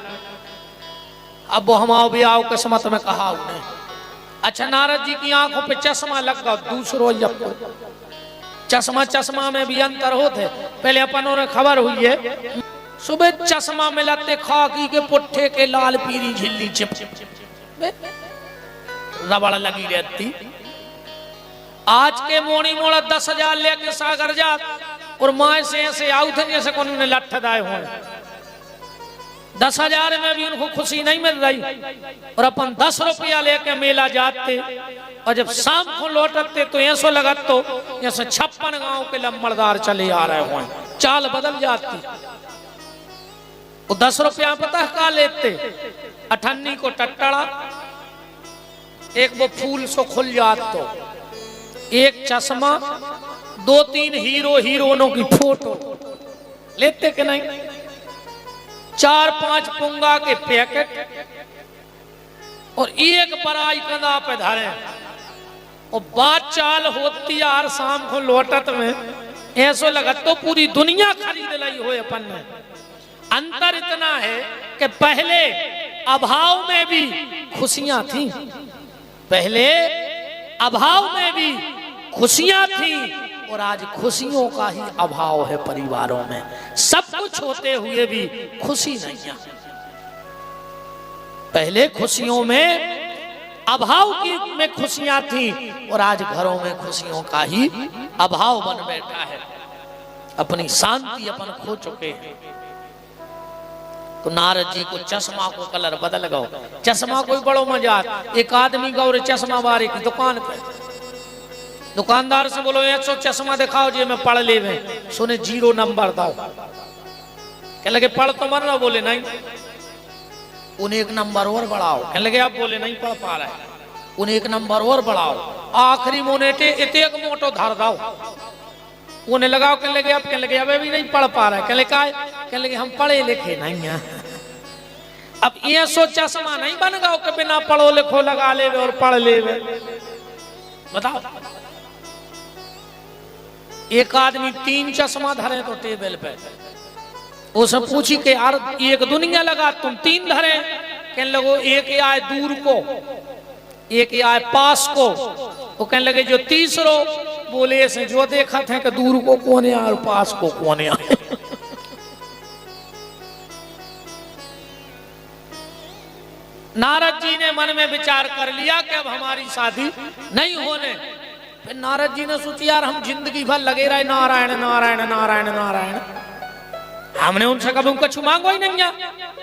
अब वो हमारे ब्याह किस्मत में कहा उन्हें। अच्छा नारद जी की आंखों पे चश्मा लग गया दूसरो चश्मा में भी अंतर होते। पहले अपनों ने खबर हुई है सुबह चश्मा मिलाते खाकी के पुट्ठे के लाल पीली झिल्ली चिप रबड़ लगी रहती। आज के मोड़ी मोड़ा 10,000 लेके सागर जा और माए से ऐसे आउट है जैसे कौन उन्हें लठ दाए हो। 10,000 में भी उनको खुशी नहीं मिल रही और अपन 10 रुपया लेके मेला जाते और जब शाम को लौटते तो ऐसा लगा तो जैसे 56 गांव के लंबड़दार चले आ रहे हो, चाल बदल जाती। वो 10 रुपया पता का लेते, अठन्नी को टट्टड़ा, एक वो फूल सो खुल जात, तो एक चश्मा, 2-3 हीरो हीरोइनों की फोटो लेते कि नहीं, 4-5 पुंगा के पैकेट और एक बराई कंधा पे धरे और बात चाल होती यार शाम को लौटत में ऐसा लगा तो पूरी दुनिया खरीद ली हो अपन ने। अंतर इतना है कि पहले अभाव में भी खुशियां थी, पहले अभाव में भी खुशियां थी और आज खुशियों का ही अभाव है परिवारों में। सब कुछ होते हुए भी खुशी नहीं है। पहले खुशियों में अभाव की में खुशियां थी और आज घरों में खुशियों का ही अभाव बन बैठा है। अपनी शांति अपन खो चुके हैं। तो नारद जी को चश्मा को कलर बदल गो। चश्मा कोई बड़ो मजाक। एक आदमी गौरे चश्मा बारे की दुकान पे, दुकानदार से बोलो 100 चश्मा दिखाओ जी मैं पढ़ ले। सुने 0 नंबर दो। कह लगे पढ़ तो मर रहा, बोले नहीं। उन्हें 1 नंबर और बढ़ाओ। कह लगे आप, बोले नहीं पढ़ पा रहे। उन्हें 1 नंबर और बढ़ाओ। आखिरी मोनेटे इतने मोटो धर दो। उन्हें लगाओ। कह लगे आप, कह लगे अब भी नहीं पढ़ पा रहे। कह लगे हम पढ़े लिखे नहीं हैं। अब ये सो चश्मा नहीं बन गया कि बिना पढ़ो लिखो लगा ले और पढ़ ले। बताओ, एक आदमी 3 चश्मा धरे तो टेबल पे, उसे पूछी कि यार एक दुनिया लगा तुम 3 धरे। कहने लगो एक आए दूर को, एक आए पास को। वो कहने लगे जो तीसरो, बोले ऐसे जो देखा थे कि दूर को कौन आए और पास को कौन आए। नारद जी ने मन में विचार कर लिया कि अब हमारी शादी नहीं होने। फिर नारद जी ने सोची यार हम जिंदगी भर लगे रहे नारायण नारायण नारायण नारायण, हमने उनसे कभी कुछ मांगो ही नहीं है,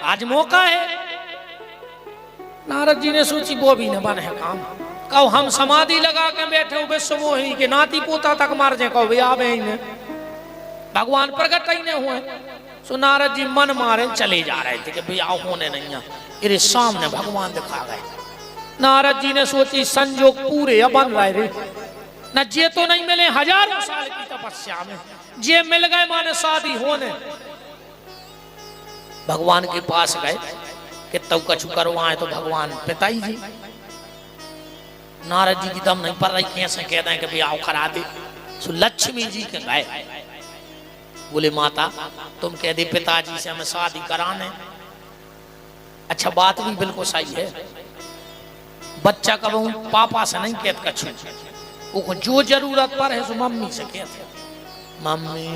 आज मौका है। नारद जी ने सोची वो भी न बने काम। कहो हम समाधि लगा के बैठे हो विश्वमोहिनी के नाती पोता तक मार जाए, कहो आवे ही ने, भगवान प्रकट ही नहीं हुए। सो नारद जी मन मारे चले जा रहे थे कि भैया होने नहीं है। इरे सामने भगवान दिखा गए। नारद जी ने सोची संजोग पूरे अब बन रहे रे, न जे तो नहीं मिले हजारों साल की तपस्या में, जे मिल गए माने शादी होने। भगवान के पास गए कि तब कछु करवाए। तो भगवान पिताई जी, नारद जी की दम नहीं पड़ रही, कैसे कह दें कि भैया करा दे। सो लक्ष्मी जी के गए, बोले माता तुम कह दे पिताजी से हमें शादी कराने। अच्छा बात भी बिल्कुल सही है। बच्चा कब पापा से नहीं कहता कछु, वो जो जरूरत पर है सो मम्मी से कहते। मम्मी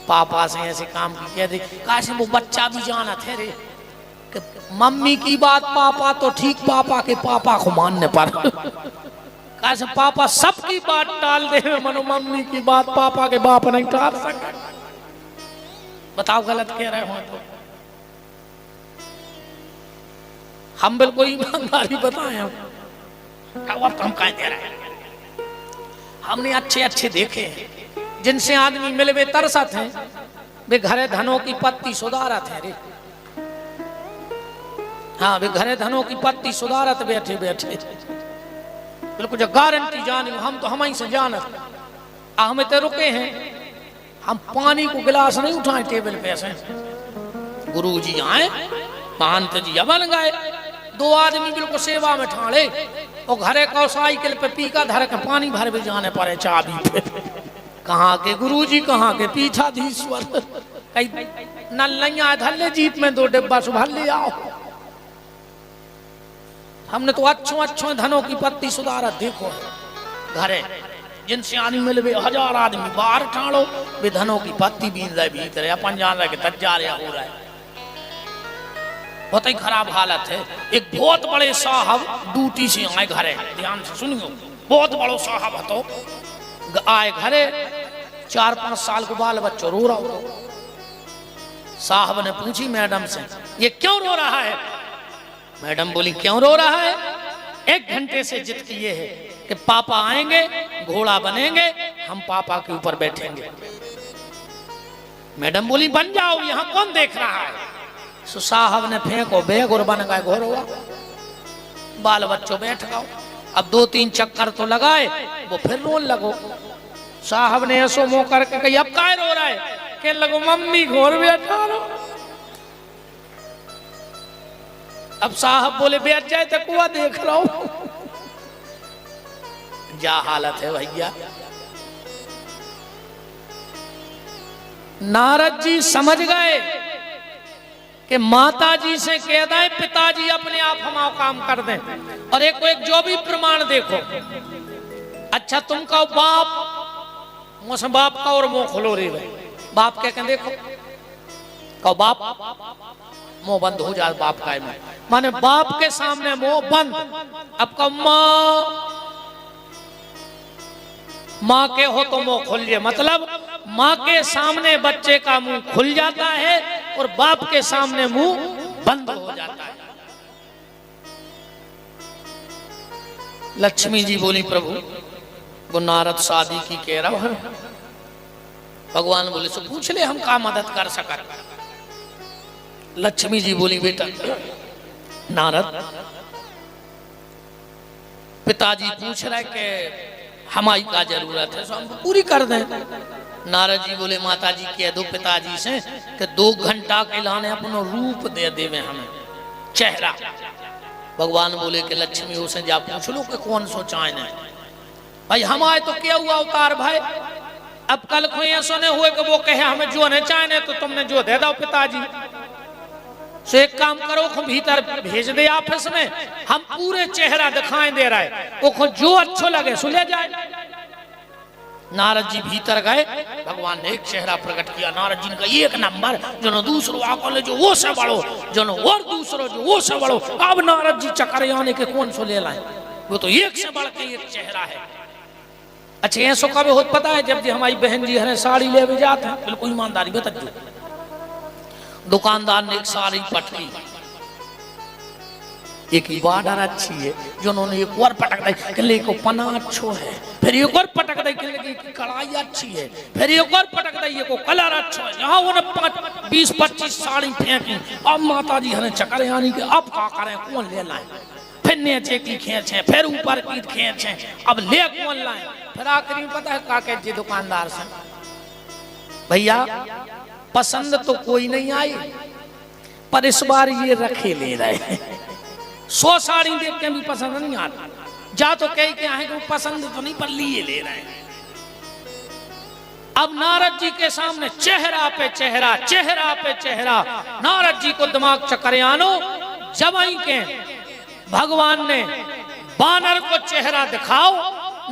पापा से ऐसे काम की कह दे। काश वो बच्चा भी जाना थे रे कि मम्मी की बात पापा तो ठीक, पापा के पापा को मानने पर। काश पापा सबकी बात टाल दे, मनो मम्मी की बात पापा के बाप नहीं टाल सकते। बताओ गलत कह रहे हो तो। हम बिल्कुल ईमानदारी बताए हम, अब हम कह दे रहे हैं। हमने अच्छे अच्छे देखे हैं जिनसे आदमी मिलवे तरसत हैं, वे घरे धनों की पत्ती सुधारत है रे। हाँ वे घरे धनों की पत्ती सुधारत बैठे बैठे बिल्कुल जो गारंटी जानी। हम तो हम ही से जानत, हमें तो रुके हैं। हम पानी को गिलास नहीं उठाए टेबल पे से। गुरु जी आए, महंत जी बन गए। 2 आदमी बिल्कुल सेवा में ठाड़े और घरे का साइकिल पे पीका धर के पानी भर भी जाने पड़े चाबी पे। कहाँ के गुरु जी, कहाँ के पीठाधीश्वर। कहीं नल नहीं आए धल्ले जीप में 2 डिब्बा सुभर ले आओ। हमने तो अच्छो धनों की पत्ती सुधारत देखो घरे, जिनसे आदमी मिले 1000 आदमी बाहर ठाड़ो, वे धनों की पत्ती बीन रहे भीतर, अपन जान रहे तज्जा रहा हो रहा है। बहुत ही खराब हालत है। एक बहुत बड़े साहब ड्यूटी से आए घरे, ध्यान से सुनियो। बहुत बड़ो साहब तो आए घरे, 4-5 साल को बाल बच्चों रो रहा हो। साहब ने पूछी मैडम से ये क्यों रो रहा है। मैडम बोली क्यों रो रहा है। 1 घंटे से जिद किए है कि पापा आएंगे, घोड़ा बनेंगे, हम पापा के ऊपर बैठेंगे। मैडम बोली बन जाओ, यहाँ कौन देख रहा है। सो साहब ने फेंको बैग और बन गए घोड़ा। बाल बच्चों बैठ गए। अब 2-3 चक्कर तो लगाए, वो फिर रोन लगो। साहब ने ऐसो मुंह करके कही अब काय रो रहा है। कहने लगो मम्मी घोर बैठा रो। अब साहब बोले बैठ जाए तो कुआ देख रहा हूं। क्या हालत है भैया। नारद जी समझ गए कि माता जी से कह दें पिताजी अपने आप हमारा काम कर दें। और एक जो भी प्रमाण देखो, अच्छा तुम कहो बाप मुझसे बाप का और मुंह खोलो रे भाई, बाप क्या कहें देखो, कहो बाप मुंह बंद हो जाए बाप का में, माने बाप के सामने मुंह बंद। अब कहो माँ के हो तो मुंह खुल जाए, मतलब माँ के सामने बच्चे का मुंह खुल जाता है और बाप के सामने मुंह बंद हो जाता है। लक्ष्मी जी बोली प्रभु वो नारद शादी की कह रहा है। भगवान बोले सो पूछ ले हम का मदद कर सका। लक्ष्मी जी बोली बेटा नारद पिताजी पूछ रहे कि हमारी का जरूरत है सो हमको पूरी कर दें। नारद जी बोले माता जी कह दो पिताजी से कि 2 घंटा के लाने अपना रूप दे देवे हमें, चेहरा। भगवान बोले कि लक्ष्मी उसे जा पूछ लो कि कौन सो चाहना है। भाई हमारे तो क्या हुआ अवतार भाई, अब कल को ये सुने हुए कि वो कहे हमें जो ने चाहने तो तुमने जो दे दो पिताजी। सो एक काम करो भीतर भेज दे ऑफिस में, हम पूरे चेहरा दिखाई दे रहा है, वो जो अच्छो लगे सो ले जाए। नारद जी भीतर गए, भगवान ने एक चेहरा प्रकट किया। नारद जी का एक नंबर जो दूसरो आको जो वो से बड़ो, जो और दूसरो जो वो से बड़ो। अब नारद जी चक्कर आने के कौन सो ले लाए, वो तो एक से बढ़ के एक चेहरा है। अच्छा ऐसा कब होता पता है, जब जी हमारी बहन जी हमें साड़ी ले भी जाते हैं, बिल्कुल ईमानदारी बता दो, दुकानदार ने एक साड़ी पटकी, एक बॉर्डर अच्छी है जो उन्होंने एक और पटक दी कि लेको पना अच्छो है, फिर एक और पटक दी कि कढ़ाई अच्छी है, फिर एक और पटक दी को कलर अच्छा है। यहाँ उन्हें 20-25 साड़ी फेंकी। अब माता जी हमें चक्कर यानी कि अब का करें कौन ले लाए, फिर नीचे की खींचे, फिर ऊपर की खींचे, अब ले कौन लाए। फिर आखिरी पता है काके जी दुकानदार से, भैया पसंद तो कोई नहीं आई पर इस बार ये रखे ले रहे 100 साड़ी देख के भी पसंद नहीं आता, जा तो कहीं के आए पसंद तो नहीं पर लिए ले रहे हैं। अब नारद जी के सामने चेहरा पे चेहरा, चेहरा पे चेहरा, नारद जी को दिमाग चक्कर आनो। जब आई के भगवान ने बानर को चेहरा दिखाओ,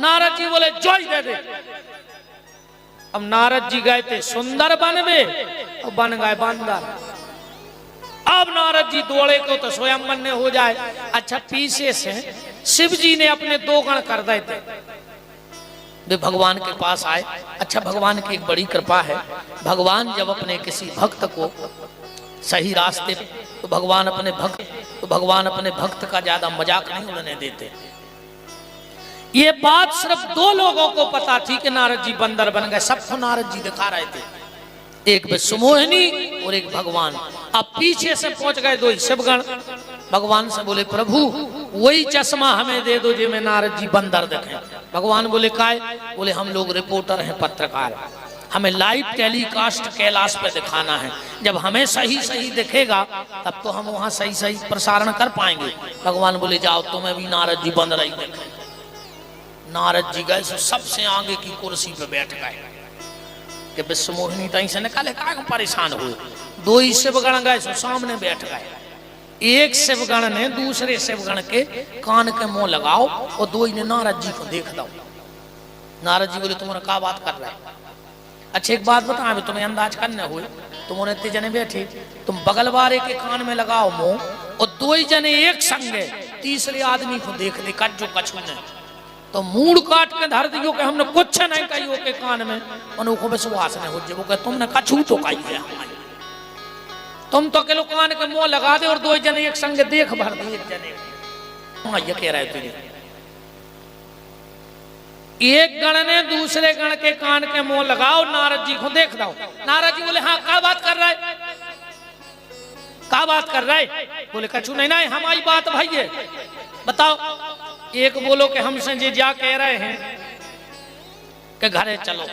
नारद जी बोले जोई दे दे। अब नारद जी गए थे सुंदर बन में और बन गए बंदर। अब नारद जी दौड़े को तो स्वयं बनने हो जाए। अच्छा पीछे से शिव जी ने अपने 2 गण कर दिए थे, वे भगवान के पास आए। अच्छा भगवान की एक बड़ी कृपा है, भगवान जब अपने किसी भक्त को सही रास्ते तो भगवान अपने भक्त का ज्यादा मजाक नहीं उड़ने देते। ये बात सिर्फ 2 लोगों को पता थी कि नारद जी बंदर बन गए, सबको नारद जी दिखा रहे थे, एक विष्णुमोहिनी और एक भगवान। अब पीछे से पहुंच गए 2 शिवगण, भगवान से बोले प्रभु वही चश्मा हमें दे दो जिसमें नारद जी बंदर देखें। भगवान बोले काय? बोले हम लोग रिपोर्टर हैं, पत्रकार, हमें लाइव टेलीकास्ट कैलाश पे दिखाना है, जब हमें सही सही दिखेगा तब तो हम वहां सही सही प्रसारण कर पाएंगे। भगवान बोले जाओ तुम्हें भी नारद जी बंदर ही देखें। नारद जी गए सबसे आगे की कुर्सी पे बैठ गए कि विष्णुमोहिनी तई से निकाले का परेशान हुए। 2 ही शिवगण गए सामने बैठ गए। एक शिवगण ने दूसरे शिवगण के कान के मुंह लगाओ और 2 ही ने नारद जी को देख दो। नारद जी बोले तुम्हारा क्या बात कर रहा है? अच्छा एक बात बता, तुम्हें अंदाज करने हुए, तुम्हारे इतने जने बैठे, तुम बगल वाले के कान में लगाओ मुंह और 2 ही जने एक संगे तीसरे आदमी को देख दे कट जो कछु ने तो मूड काट के धर दियो कि हमने कुछ नहीं कही के कान में, उनको विश्वास नहीं हो जे वो तुमने कछु तो कही है, तुम तो के कान के मुंह लगा दे और 2 जने एक संग देख भर दे। एक जने हाँ ये कह रहे तुझे, एक गण ने दूसरे गण के कान के मुंह लगाओ, नारद जी को देख दो। नारद जी बोले हाँ क्या बात कर रहा है, क्या बात कर रहा है? बोले कछु नहीं नहीं हमारी बात भाई है, बताओ। एक बोलो कि हमसे जी जा कह रहे हैं कि घरे चलो,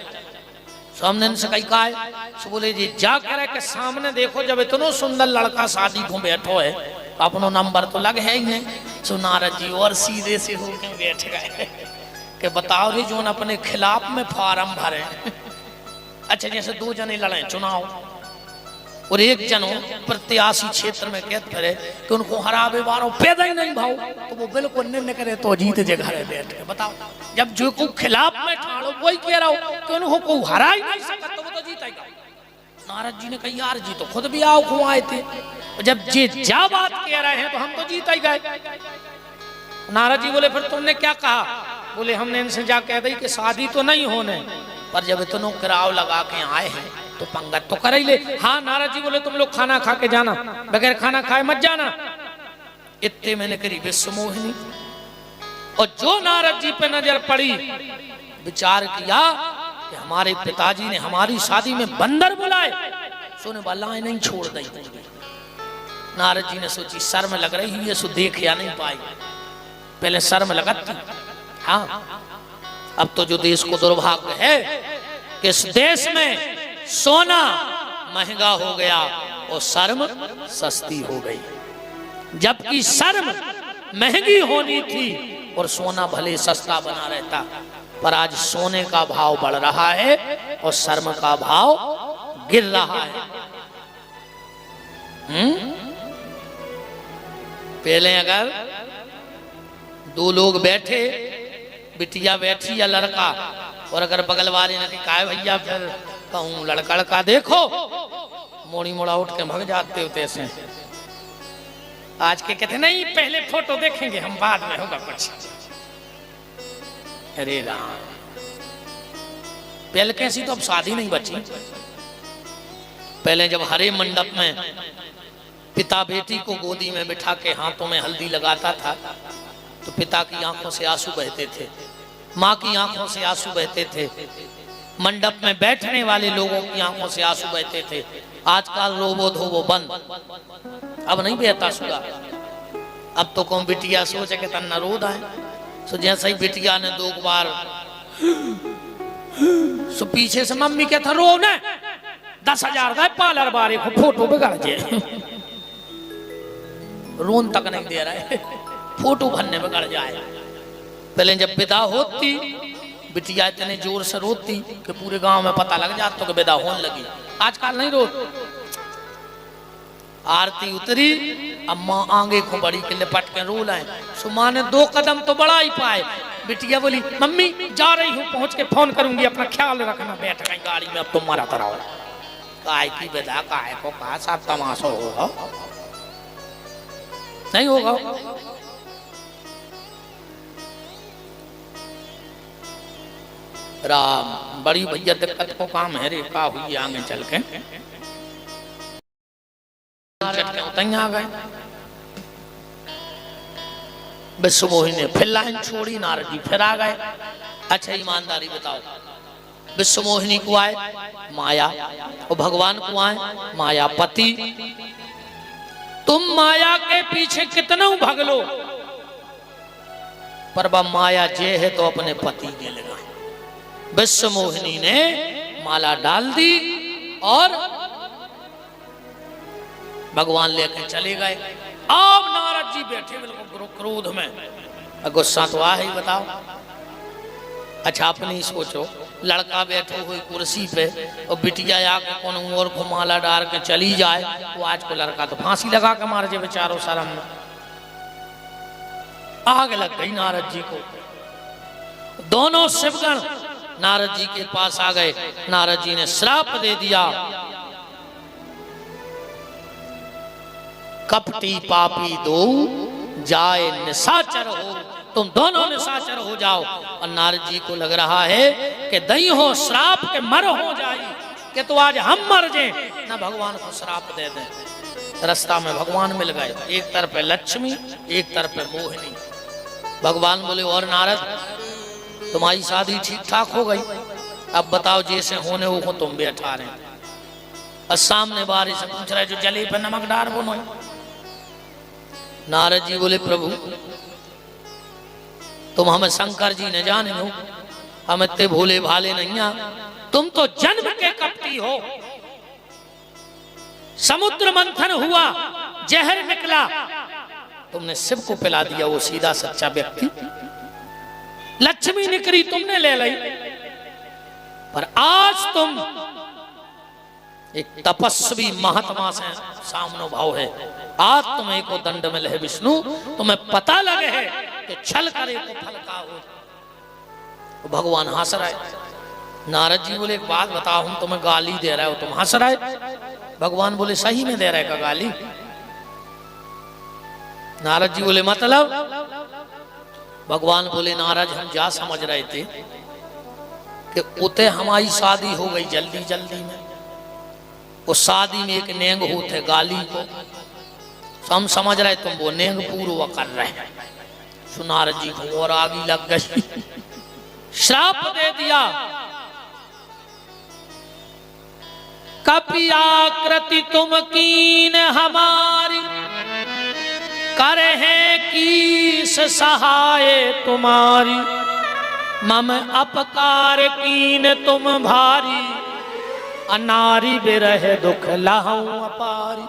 सामने से कहीं का है, सो बोले जी जा कह रहे कि सामने देखो जब इतना सुंदर लड़का शादी को बैठो है तो अपनो नंबर तो लग है ही नहीं। सो नारद जी और सीधे से होकर बैठ गए कि बताओ रे जो अपने खिलाफ में फार्म भरे अच्छा जैसे 2 जने लड़े चुनाव, और एक जन प्रत्याशी क्षेत्र में कहते फिरे कि उनको हरावे बारो पैदा ही नहीं भाव, तो वो बिल्कुल निर्णय करे तो जीत जे घरे बैठ के। बताओ, जब जो को खिलाफ में ठाड़ो वही कह रहा हो कि उनको को हरा ही नहीं सकता, तो वो तो जीतेगा। नारद जी ने कहा यार जी तो खुद भी आओ को आए थे, जब जी जा बात कह रहे हैं तो हम तो जीत ही गए। नारद जी बोले फिर तुमने क्या कहा? बोले हमने इनसे जा कह दी कि शादी तो नहीं होने, पर जब इतनों किराव लगा के आए हैं तो पंगत तो कर ही ले। हाँ नारद जी बोले तुम लोग खाना खा के जाना, बगैर खाना खाए मत जाना। इतने मैंने करी विश्वमोहिनी, और जो नारद जी पे नजर पड़ी विचार किया कि हमारे पिताजी ने हमारी शादी में बंदर बुलाए, सोने बल्लाएं नहीं छोड़ दी। नारद जी ने सोची शर्म लग रही है, सो देख या नहीं पाई, पहले शर्म लगती। हाँ अब तो जो देश को दुर्भाग्य है कि इस देश में सोना महंगा हो गया और शर्म सस्ती हो गई, जबकि शर्म महंगी होनी थी और सोना भले सस्ता बना रहता। पर आज सोने का भाव बढ़ रहा है और शर्म का भाव गिर रहा है। पहले अगर दो लोग बैठे, बिटिया बैठी या लड़का, और अगर बगल वाले ने कहा भैया फिर कहूं लड़का लड़का देखो, मोड़ी मोड़ा उठ के भाग जाते होते ऐसे। आज के कहते नहीं पहले फोटो देखेंगे हम, बाद में होगा कुछ। अरे राम, पहले कैसी तो अब शादी नहीं बची। पहले जब हरे मंडप में पिता बेटी को गोदी में बिठा के हाथों में हल्दी लगाता था तो पिता की आंखों से आंसू बहते थे, माँ की आंखों से आंसू बहते थे, मंडप में बैठने वाले लोगों की आंखों से आंसू बहते थे। आजकल रोबो धोबो बंद, अब नहीं बहता सुगा। अब तो कौन बिटिया सोचे कि तन्ना रोद आए, सो जैसे ही बिटिया ने दो बार सो पीछे से मम्मी क्या था रो ने 10,000 का पार्लर बारे को फोटो बिगाड़ जे रोन तक नहीं दे रहा है, फोटो भरने बिगड़ जाए। पहले जब विदा होती बिटिया इतने जोर से रोती कि पूरे गांव में पता लग जाता कि विदा होने लगी। आजकल नहीं रो। आरती उतरी, अम्मा आगे को बड़ी के लिपट के रो लाए। सुमा ने 2 कदम तो बढ़ा ही पाए। बिटिया बोली मम्मी जा रही हूँ, पहुंच के फोन करूंगी, अपना ख्याल रखना, बैठ गई गाड़ी में, अब तुम मारा तरह काय की विदा काय को कहा साथ तमाशा होगा, नहीं होगा। राम बड़ी भैया दिक्कत को काम है रे, का हुई आगे चल के आ गए। विश्वमोहिनी ने फिर लाइन छोड़ी, नारद जी फिर आ गए। अच्छा ईमानदारी बताओ, विश्वमोहिनी को आए माया और भगवान को आए मायापति। तुम माया के पीछे कितना भग लो, पर वह माया जे है तो अपने पति के लगाए। विश्वमोहिनी ने माला डाल दी और भगवान लेकर चले गए। अब नारद जी बैठे बिल्कुल क्रोध में, गुस्सा तो आ ही बताओ। अच्छा अपनी सोचो, लड़का बैठो हुई कुर्सी पे और बिटिया आके कौन और को माला डाल के चली जाए, वो आज को लड़का तो फांसी लगा के मार जाए बेचारो शर्म में। आग लग गई नारद जी को। दोनों शिवगण नारद जी के पास आ गए। नारद जी ने श्राप दे दिया, कपटी पापी दो जाए निशाचर हो, तुम दोनों निशाचर हो जाओ। और नारद जी को लग रहा है कि दई हो श्राप के मर हो जाए, कि तो आज हम मर जाए ना भगवान को श्राप दे दें। रास्ता में भगवान मिल गए, एक तरफ है लक्ष्मी, एक तरफ है मोहिनी। भगवान बोले और नारद तुम्हारी शादी ठीक ठाक हो गई, अब बताओ जैसे होने वो तुम बैठा रहे। और सामने बारी से पूछ रहे जो जले पे नमक डार बोनो। नारद जी बोले प्रभु तुम हमें शंकर जी ने जाने हो, हम इतने भोले भाले नहीं आ, तुम तो जन्म के कपटी हो। समुद्र मंथन हुआ, जहर निकला, तुमने शिव को पिला दिया, वो सीधा सच्चा व्यक्ति। लक्ष्मी निकली तुमने ले ली, पर आज तुम एक तपस्वी महात्मा से सामनो भाव है। आज तुम्हें को दंड मिले विष्णु, तुम्हें पता लगे है कि छल करे को फल का हो। तो भगवान हंस रहे। नारद जी बोले एक बात बताओ, हम तुम्हें गाली दे रहे हो, तुम हंस रहे? भगवान बोले सही में दे रहे का गाली? नारद जी बोले मतलब? भगवान बोले नारद हम जा समझ रहे थे कि उते हमारी शादी हो गई जल्दी जल्दी में, उस शादी में एक नेंग होते गाली को, तो हम समझ रहे तुम वो नेंग पूर्व कर रहे। सो नारद जी को और आगी लग गई, श्राप दे दिया। कपियाकृति तुम कीन हमारी, करे है कीस सहाय तुम्हारी, मम अपकार कीन तुम भारी, अनारी बिरह दुख लहूं अपारी।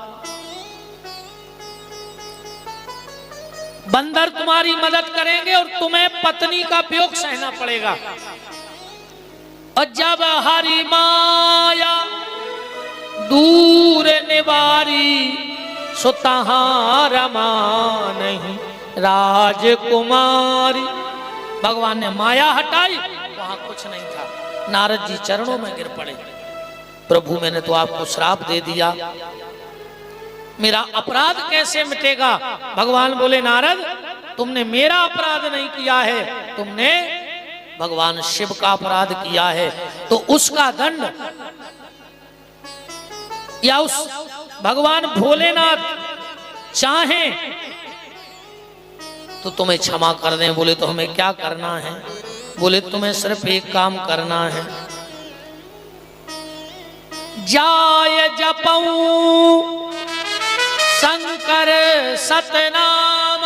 बंदर तुम्हारी मदद करेंगे और तुम्हें पत्नी का वियोग सहना पड़ेगा। और जब हरि माया दूर निवारी, सो तहां रमा नहीं राजकुमारी। भगवान ने माया हटाई, वहां कुछ नहीं था। नारद जी चरणों में गिर पड़े, प्रभु मैंने तो आपको श्राप दे दिया, मेरा अपराध कैसे मिटेगा? भगवान बोले नारद तुमने मेरा अपराध नहीं किया है, तुमने भगवान शिव का अपराध किया है। तो उसका दंड या उस भगवान भोलेनाथ चाहे तो तुम्हें क्षमा कर दें। बोले तो हमें क्या करना है? बोले तुम्हें सिर्फ एक काम करना है, जाय जपऊं शंकर सतनाम।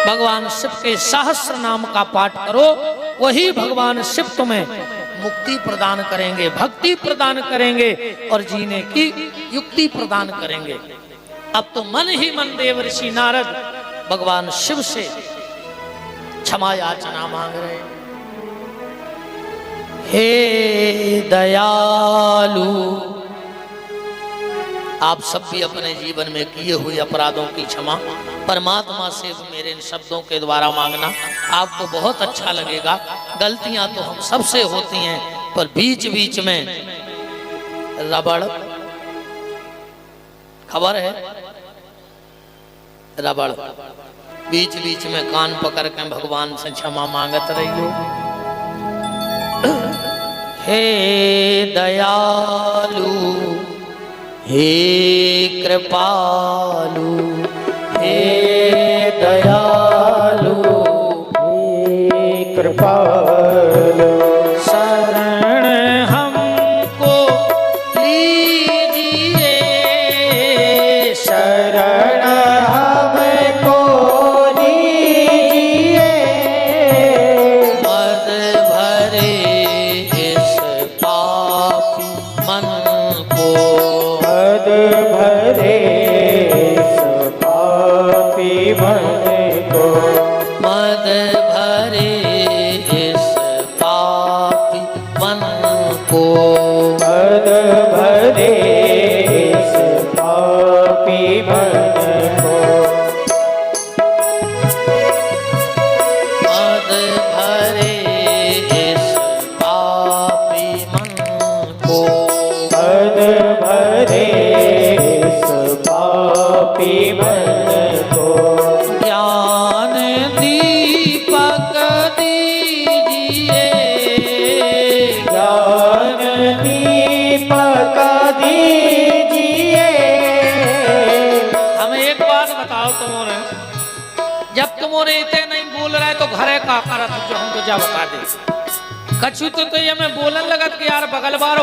भगवान शिव के सहस्र नाम का पाठ करो, वही भगवान शिव तुम्हें मुक्ति प्रदान करेंगे, भक्ति प्रदान करेंगे और जीने की युक्ति प्रदान करेंगे। अब तो मन ही मन देव ऋषि नारद भगवान शिव से क्षमा याचना मांग रहे। हे दयालु, आप सब भी अपने जीवन में किए हुए अपराधों की क्षमा परमात्मा से मेरे इन शब्दों के द्वारा मांगना। आपको बहुत अच्छा लगेगा। गलतियां तो हम सबसे होती हैं, पर बीच बीच में रबड़, खबर है रबड़, बीच बीच में कान पकड़ के भगवान से क्षमा मांगत रहियो। हे दयालु, हे कृपालु, हे दयालु, हे कृपालु, शरण हमको लीजिए, शरण हमको लीजिए, मद भरे इस पापी मन को, मद भरे इस पापी मन को, मद भरे इस पापी मन को, मद भरे इस पापी मन को, मद भरे इस पापी मन को, मद भरे इस पापी मन को, ज्ञान दीपक दीजिए, ज्ञान दीपक दीजिए। हमें एक बात बताओ तुमने, जब तुमने इतने नहीं बोल रहा है तो घरे का करत जो हम तो जा बता दे। कछु तो ये मैं बोलन लगत कि यार बगल बार